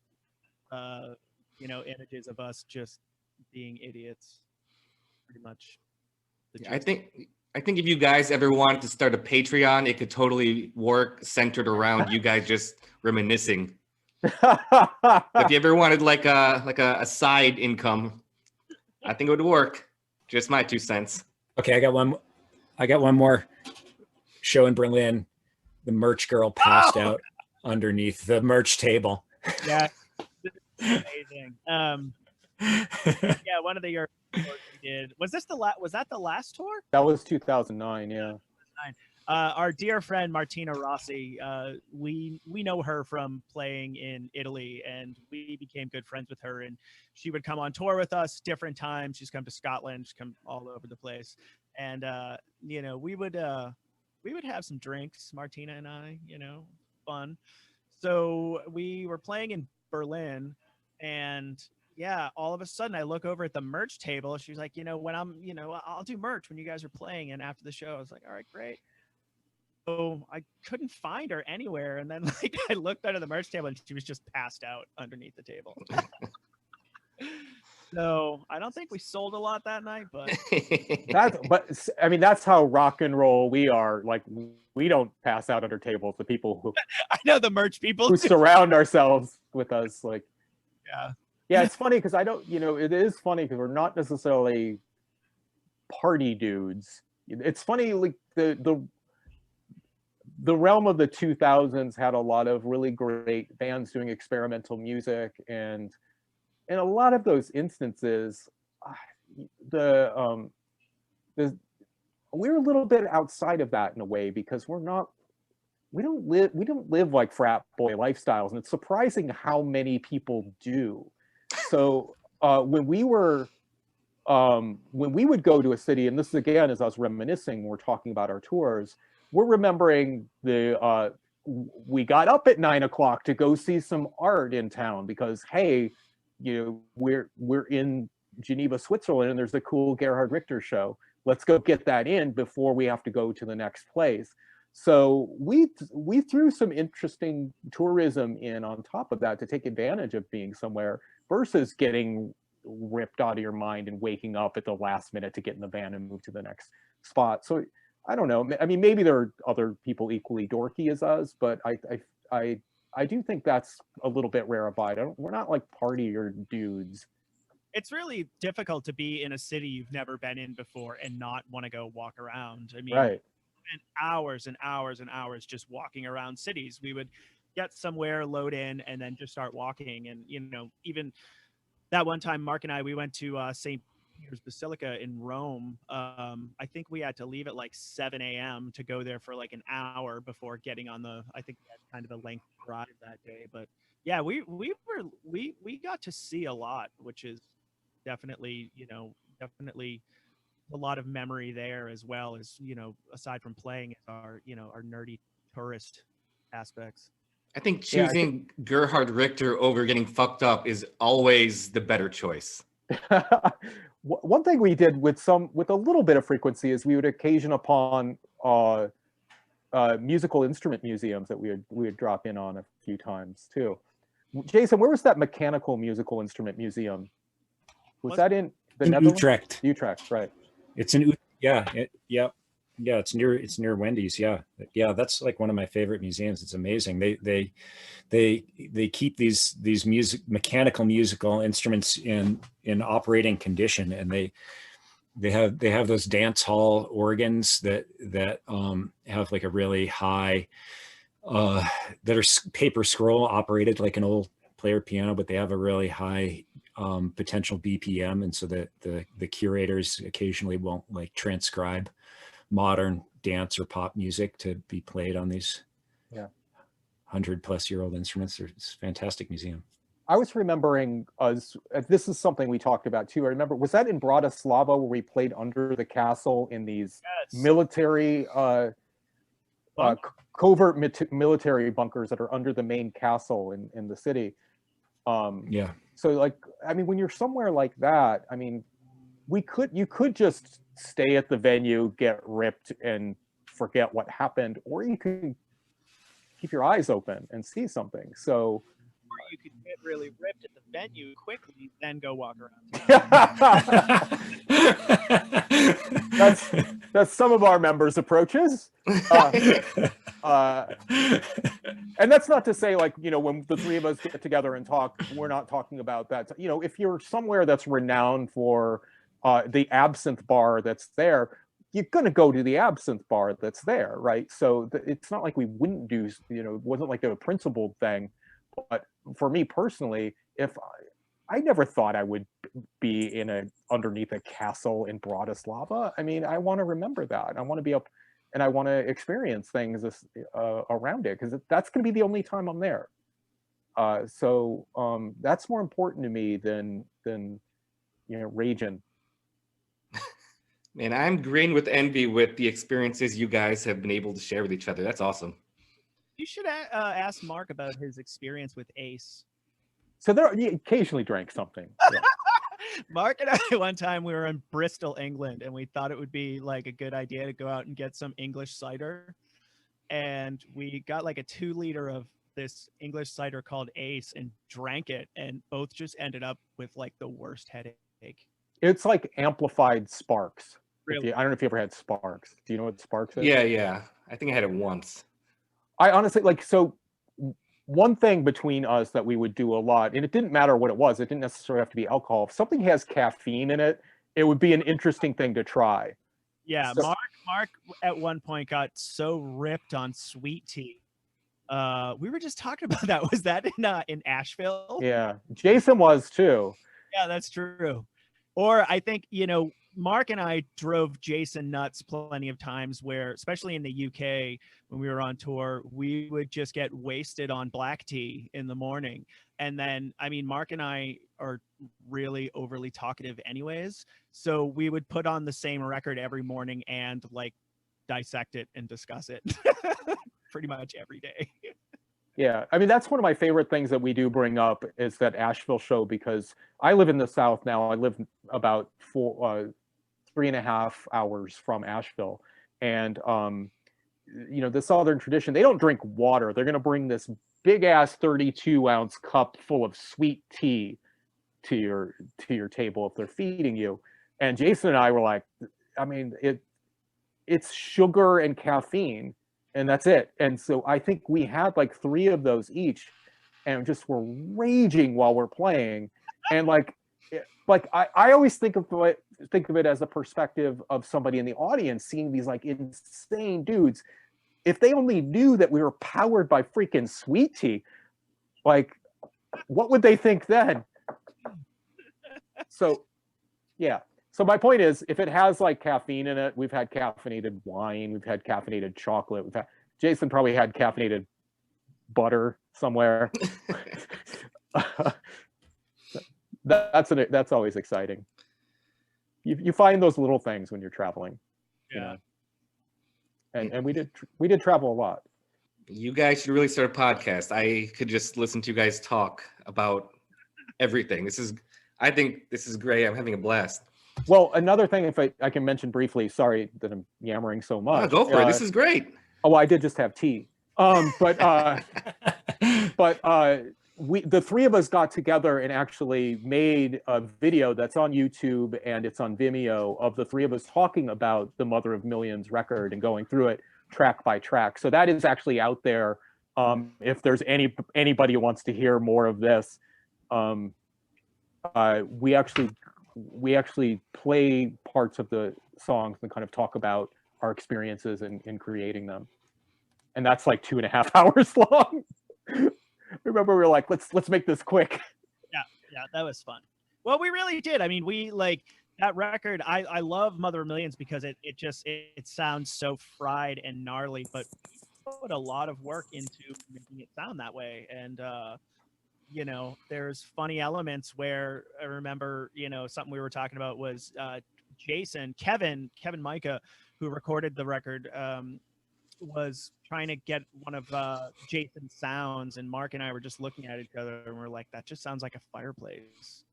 images of us just being idiots, pretty much. I think if you guys ever wanted to start a Patreon, it could totally work centered around you guys just reminiscing. If you ever wanted like a side income, I think it would work. Just my 2 cents. Okay, I got one more show in Berlin. The merch girl passed out underneath the merch table. Yeah, amazing. Yeah, one of the European tours we did. Was that the last tour? that was 2009, yeah. Our dear friend Martina Rossi, we know her from playing in Italy, and we became good friends with her. And she would come on tour with us different times. She's come to Scotland. She's come all over the place, and we would have some drinks, Martina and I, fun. So we were playing in Berlin, and yeah, all of a sudden I look over at the merch table. She's like, when I'll do merch when you guys are playing. And after the show, I was like, all right, great. So I couldn't find her anywhere. And then I looked under the merch table and she was just passed out underneath the table. So I don't think we sold a lot that night, but that's how rock and roll we are. Like, we don't pass out under tables. The people who I know the merch people who surround ourselves with us, like, yeah, it's funny because I don't, it is funny because we're not necessarily party dudes. It's funny, like the realm of the 2000s had a lot of really great bands doing experimental music, and in a lot of those instances, we're a little bit outside of that in a way because we don't live like frat boy lifestyles, and it's surprising how many people do. So when we would go to a city, and this is again as I was reminiscing, we're talking about our tours, we're remembering we got up at 9 o'clock to go see some art in town because, hey, we're in Geneva, Switzerland, and there's the cool Gerhard Richter show. Let's go get that in before we have to go to the next place. So we threw some interesting tourism in on top of that to take advantage of being somewhere versus getting ripped out of your mind and waking up at the last minute to get in the van and move to the next spot. So I don't know. I mean, maybe there are other people equally dorky as us, but I do think that's a little bit rarefied. We're not like partier dudes. It's really difficult to be in a city you've never been in before and not want to go walk around. I mean, right. And hours and hours and hours just walking around cities. We would get somewhere, load in, and then just start walking. And even that one time, Mark and I, we went to St. Peter's Basilica in Rome. I think we had to leave at like 7 a.m. to go there for like an hour before getting on I think we had kind of a length drive that day. But yeah, we got to see a lot, which is definitely a lot of memory there, as well as, aside from playing, our nerdy tourist aspects. I think choosing Gerhard Richter over getting fucked up is always the better choice. One thing we did with a little bit of frequency is we would occasion upon musical instrument museums that we would drop in on a few times too. Jason, where was that mechanical musical instrument museum? Was that in the Netherlands? Utrecht. Utrecht, right? It's in it's near Wendy's. Yeah, that's like one of my favorite museums. It's amazing. They keep these mechanical musical instruments in operating condition, and they have those dance hall organs that have like a really high that are paper scroll operated like an old player piano, but they have a really high potential BPM, and so that the curators occasionally won't like transcribe modern dance or pop music to be played on these. Yeah, 100-plus-year-old instruments. It's a fantastic museum. I was remembering us. This is something we talked about too. I remember, was that in Bratislava where we played under the castle in these military, covert military bunkers that are under the main castle in the city? Yeah. So like, I mean, when you're somewhere like that, I mean, you could just stay at the venue, get ripped, and forget what happened, or you can keep your eyes open and see something. So. Or you could get really ripped at the venue quickly, then go walk around. That's some of our members' approaches. And that's not to say, like, you know, when the three of us get together and talk, we're not talking about that. You know, if you're somewhere that's renowned for the absinthe bar that's there, you're going to go to the absinthe bar that's there, right? So it's not like we wouldn't do, you know, it wasn't like a principled thing. But for me personally, if I never thought I would be underneath a castle in Bratislava. I mean, I want to remember that. I want to be up, and I want to experience things around it, because that's going to be the only time I'm there. So that's more important to me than you know, raging. Man, I'm green with envy with the experiences you guys have been able to share with each other. That's awesome. You should ask Mark about his experience with Ace. So he occasionally drank something. Yeah. Mark and I, one time we were in Bristol, England, and we thought it would be like a good idea to go out and get some English cider. And we got like a 2-liter of this English cider called Ace and drank it, and both just ended up with like the worst headache. It's like amplified Sparks. Really? I don't know if you ever had Sparks. Do you know what Sparks is? Yeah. I think I had it once. I honestly, like, so one thing between us that we would do a lot, and it didn't matter what it was, it didn't necessarily have to be alcohol. If something has caffeine in it, it would be an interesting thing to try. Yeah, So, Mark at one point got so ripped on sweet tea. We were just talking about that. Was that in Asheville? yeah, Jason was too. Yeah, that's true. Or I think, you know, Mark and I drove Jason nuts plenty of times where, especially in the UK, when we were on tour, we would just get wasted on black tea in the morning. And then, I mean, Mark and I are really overly talkative anyways. So we would put on the same record every morning and like dissect it and discuss it pretty much every day. Yeah, I mean, that's one of my favorite things that we do bring up is that Asheville show, because I live in the South now. I live about 3.5 hours from Asheville. And, you know, the Southern tradition, they don't drink water. They're going to bring this big ass 32-ounce cup full of sweet tea to your table if they're feeding you. And Jason and I were like, I mean, it's sugar and caffeine, and that's it. And so I think we had like 3 of those each, and just were raging while we're playing. And like I always think of it as a perspective of somebody in the audience seeing these like insane dudes. If they only knew that we were powered by freaking sweet tea, like, what would they think then? So, yeah. So my point is, if it has like caffeine in it, we've had caffeinated wine, we've had caffeinated chocolate, Jason probably had caffeinated butter somewhere. That's always exciting. You find those little things when you're traveling. Yeah. You know? And we did travel a lot. You guys should really start a podcast. I could just listen to you guys talk about everything. I think this is great. I'm having a blast. Well, another thing, if I can mention briefly, sorry that I'm yammering so much. Oh, go for it. This is great. Oh, I did just have tea. The 3 of us got together and actually made a video that's on YouTube and it's on Vimeo of the 3 of us talking about the Mother of Millions record and going through it track by track. So that is actually out there. If there's anybody who wants to hear more of this, we actually play parts of the songs and kind of talk about our experiences in creating them. And that's like 2.5 hours long. Remember, we were like, let's make this quick. Yeah, that was fun. Well, we really did. I mean, we like that record. I love Mother of Millions because it sounds so fried and gnarly, but put a lot of work into making it sound that way. And you know, there's funny elements where I remember, you know, something we were talking about was Kevin Micah, who recorded the record, was trying to get one of Jason's sounds, and Mark and I were just looking at each other and we're like, that just sounds like a fireplace.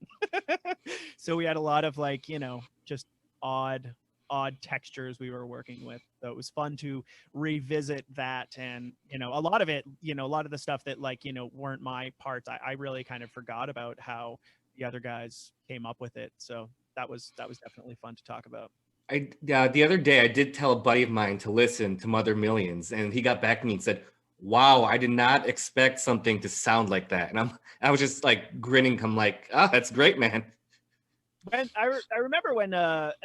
So we had a lot of like, you know, just odd textures we were working with. So it was fun to revisit that. And, you know, a lot of it, you know, a lot of the stuff that like, you know, weren't my parts, I really kind of forgot about how the other guys came up with it. So that was definitely fun to talk about. The other day I did tell a buddy of mine to listen to Mother Millions, and he got back to me and said, wow, I did not expect something to sound like that. And I was just like grinning. I'm like, oh, that's great, man. When I remember when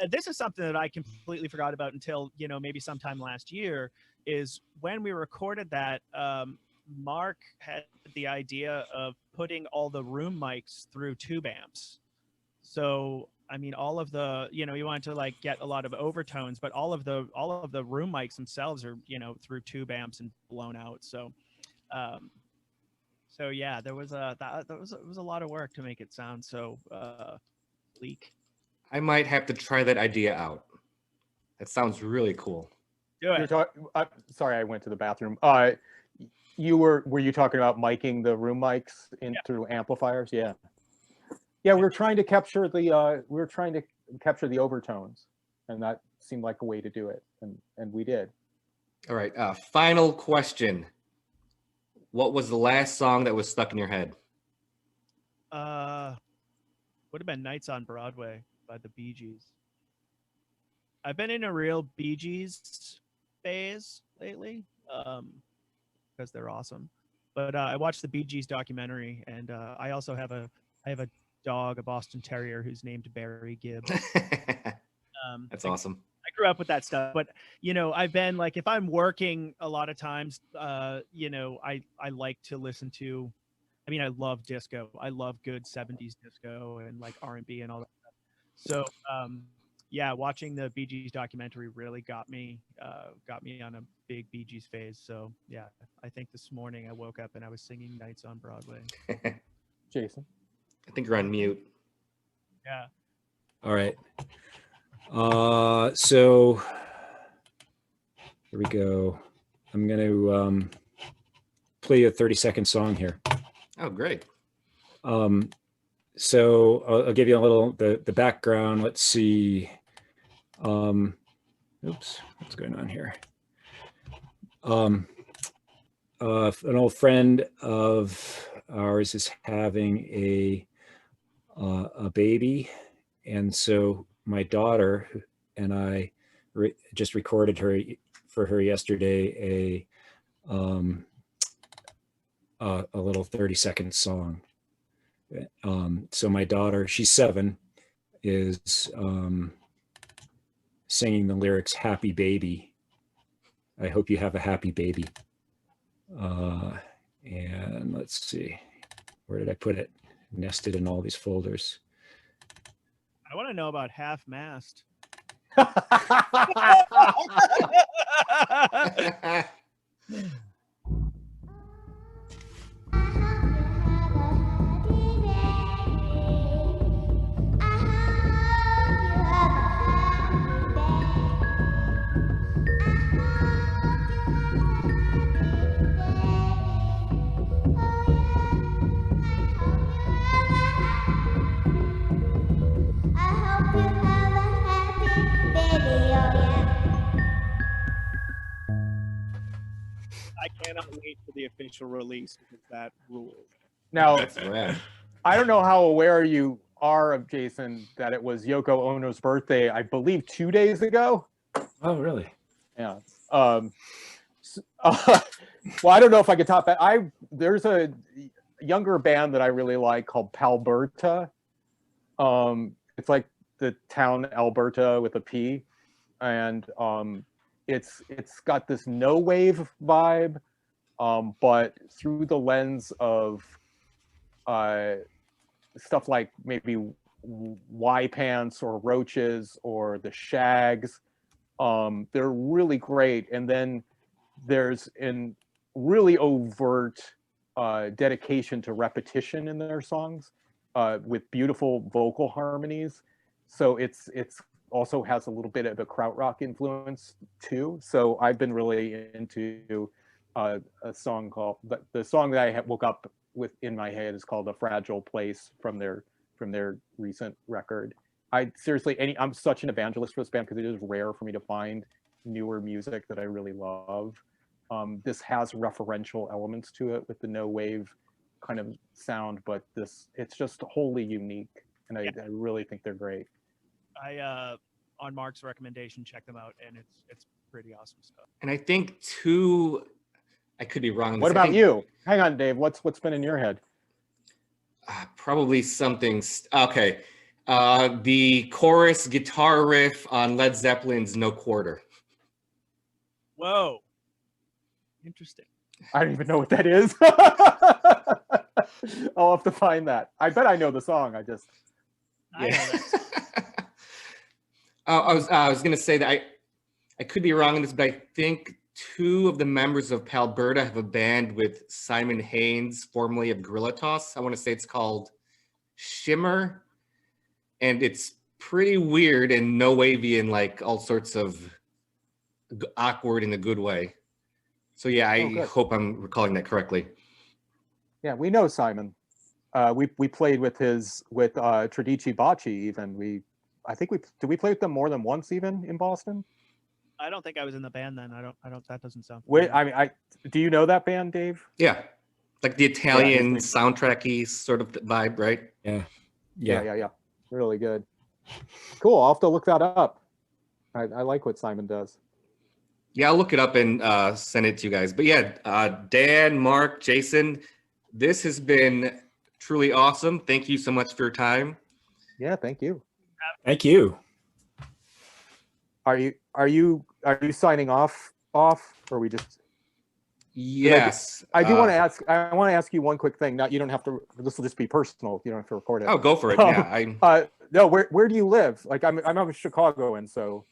this is something that I completely forgot about until, you know, maybe sometime last year, is when we recorded that, Mark had the idea of putting all the room mics through tube amps. So I mean, all of the, you know, you want to like get a lot of overtones, but all of the room mics themselves are, you know, through tube amps and blown out. So so yeah, there was it was a lot of work to make it sound so bleak. I might have to try that idea out. That sounds really cool. Do it. Sorry, I went to the bathroom. Were you talking about miking the room mics in through amplifiers? Yeah. Yeah, we were trying to capture the overtones, and that seemed like a way to do it, and we did. All right, final question. What was the last song that was stuck in your head? Would have been Nights on Broadway by the Bee Gees. I've been in a real Bee Gees phase lately, because they're awesome. But I watched the Bee Gees documentary, and I also have a dog, a Boston Terrier, who's named Barry Gibb. That's awesome. I grew up with that stuff, but you know, I've been like, if I'm working a lot of times, you know, I like to listen to, I mean, I love disco. I love good 70s disco and like R&B and all that stuff. So yeah, watching the Bee Gees documentary really got me on a big Bee Gees phase. So yeah, I think this morning I woke up and I was singing Nights on Broadway. Jason? I think you're on mute. Yeah. All right. So here we go. I'm going to play a 30-second song here. Oh, great. So I'll give you a little the background. Let's see. Oops, what's going on here? An old friend of ours is having a baby, and so my daughter and I just recorded for her yesterday a little 30-second song. So my daughter, she's 7, is singing the lyrics, "Happy baby. I hope you have a happy baby." And let's see, where did I put it? Nested in all these folders. I want to know about Half Mast. I cannot wait for the official release because that rules. Now, That's rad. I don't know how aware you are of, Jason, that it was Yoko Ono's birthday, I believe 2 days ago. Oh, really? Yeah. Well, I don't know if I could top that. There's a younger band that I really like called Palberta. It's like the town Alberta with a P, and it's got this no wave vibe, but through the lens of stuff like maybe Y Pants or Roaches or the Shags. They're really great. And then there's an really overt dedication to repetition in their songs, with beautiful vocal harmonies. So it's also has a little bit of a krautrock influence too. So I've been really into a song called the song that I woke up with in my head is called "A Fragile Place" from their recent record. I'm such an evangelist for this band because it is rare for me to find newer music that I really love. This has referential elements to it with the no wave kind of sound, but it's just wholly unique, and I really think they're great. I on Mark's recommendation, check them out, and it's pretty awesome stuff. And I think I could be wrong. What about you? Hang on, Dave. What's been in your head? Probably something. Okay. The chorus guitar riff on Led Zeppelin's No Quarter. Whoa. Interesting. I don't even know what that is. I'll have to find that. I bet I know the song. I know that. I was gonna say that I could be wrong on this, but I think two of the members of Palberta have a band with Simon Haynes, formerly of Gorilla Toss. I want to say it's called Shimmer, and it's pretty weird and no wavy and like all sorts of awkward in a good way. So yeah, I hope I'm recalling that correctly. Yeah, we know Simon. We played with Tradici Bocce even. Did we play with them more than once even in Boston? I don't think I was in the band then. I don't. That doesn't sound. Do you know that band, Dave? Yeah, like the Italian soundtracky sort of vibe, right? Yeah. Really good. Cool. I'll have to look that up. I like what Simon does. Yeah, I'll look it up and send it to you guys. But yeah, Dan, Mark, Jason, this has been truly awesome. Thank you so much for your time. Yeah, thank you. Thank you. Are you signing off, or are we just? Yes. I do want to ask. I want to ask you one quick thing. Now you don't have to. This will just be personal. You don't have to record it. Oh, go for it. Yeah. No. Where do you live? Like I'm a Chicagoan, so.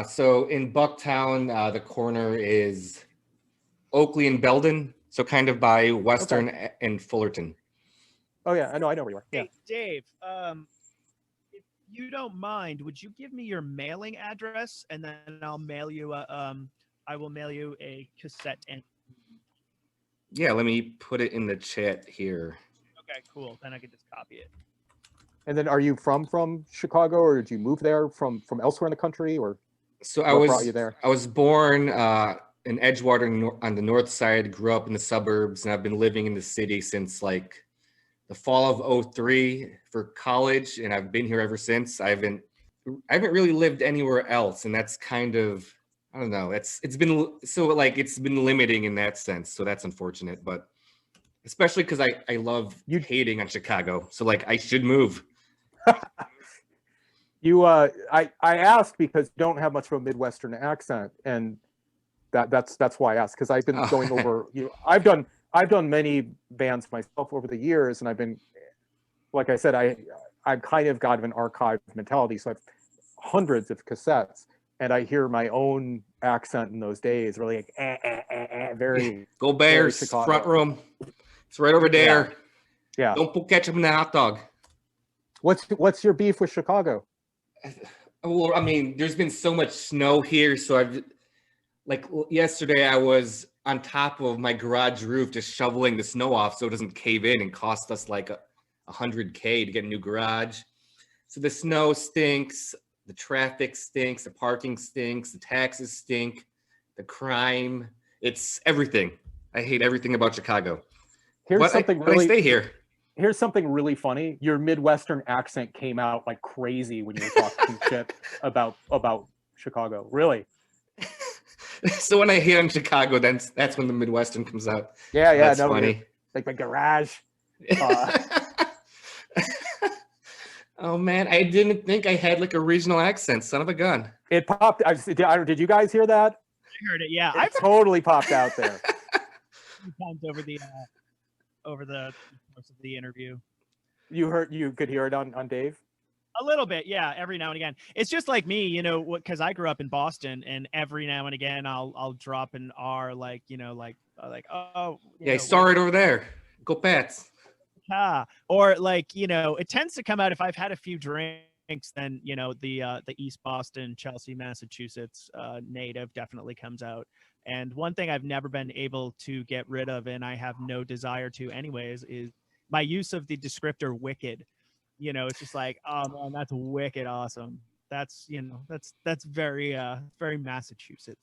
So in Bucktown, the corner is Oakley and Belden, so kind of by Western and Fullerton. Oh yeah, I know where you are. Yeah. Hey, Dave, if you don't mind, would you give me your mailing address, and then I'll mail you I will mail you a cassette and. Yeah, let me put it in the chat here. Okay, cool. Then I can just copy it. And then, are you from Chicago, or did you move there from elsewhere in the country, or? So what brought you there? I was born in Edgewater on the north side, grew up in the suburbs, and I've been living in the city since like the fall of 2003 for college, and I've been here ever since. I haven't really lived anywhere else, and that's kind of, I don't know, it's been limiting in that sense, so that's unfortunate, but especially because I love hating on Chicago, so like I should move. I asked because you don't have much of a Midwestern accent, and that's why I asked, because I've been going over. I've done many bands myself over the years, and I've been, like I said, I'm kind of got an archive mentality, so I've hundreds of cassettes, and I hear my own accent in those days, really like very. Go Bears, front room. It's right over there. Yeah. Don't put ketchup in the hot dog. What's your beef with Chicago? Well, I mean, there's been so much snow here, so yesterday I was on top of my garage roof just shoveling the snow off so it doesn't cave in and cost us like $100K to get a new garage. So the snow stinks, the traffic stinks, the parking stinks, the taxes stink, the crime, it's everything. I hate everything about Chicago. Here's something really. I stay here. Here's something really funny. Your Midwestern accent came out like crazy when you were talking shit about Chicago. Really? So when I hear in Chicago, that's when the Midwestern comes out. Yeah, that's funny. Like my garage. Oh man, I didn't think I had like a regional accent. Son of a gun. It popped. Did you guys hear that? I heard it. Yeah, it totally popped out there. Times over the course of the interview. You could hear it on Dave? A little bit, yeah. Every now and again, it's just like me, you know, because I grew up in Boston, and every now and again, I'll drop an R, like, you know, like oh, you Yeah, I know, saw it over there. Go Pats. or like, you know, it tends to come out if I've had a few drinks. Then, you know, the East Boston, Chelsea, Massachusetts native definitely comes out. And one thing I've never been able to get rid of, and I have no desire to anyways, is my use of the descriptor wicked. You know, it's just like, oh man, that's wicked awesome. That's, you know, that's very very Massachusetts.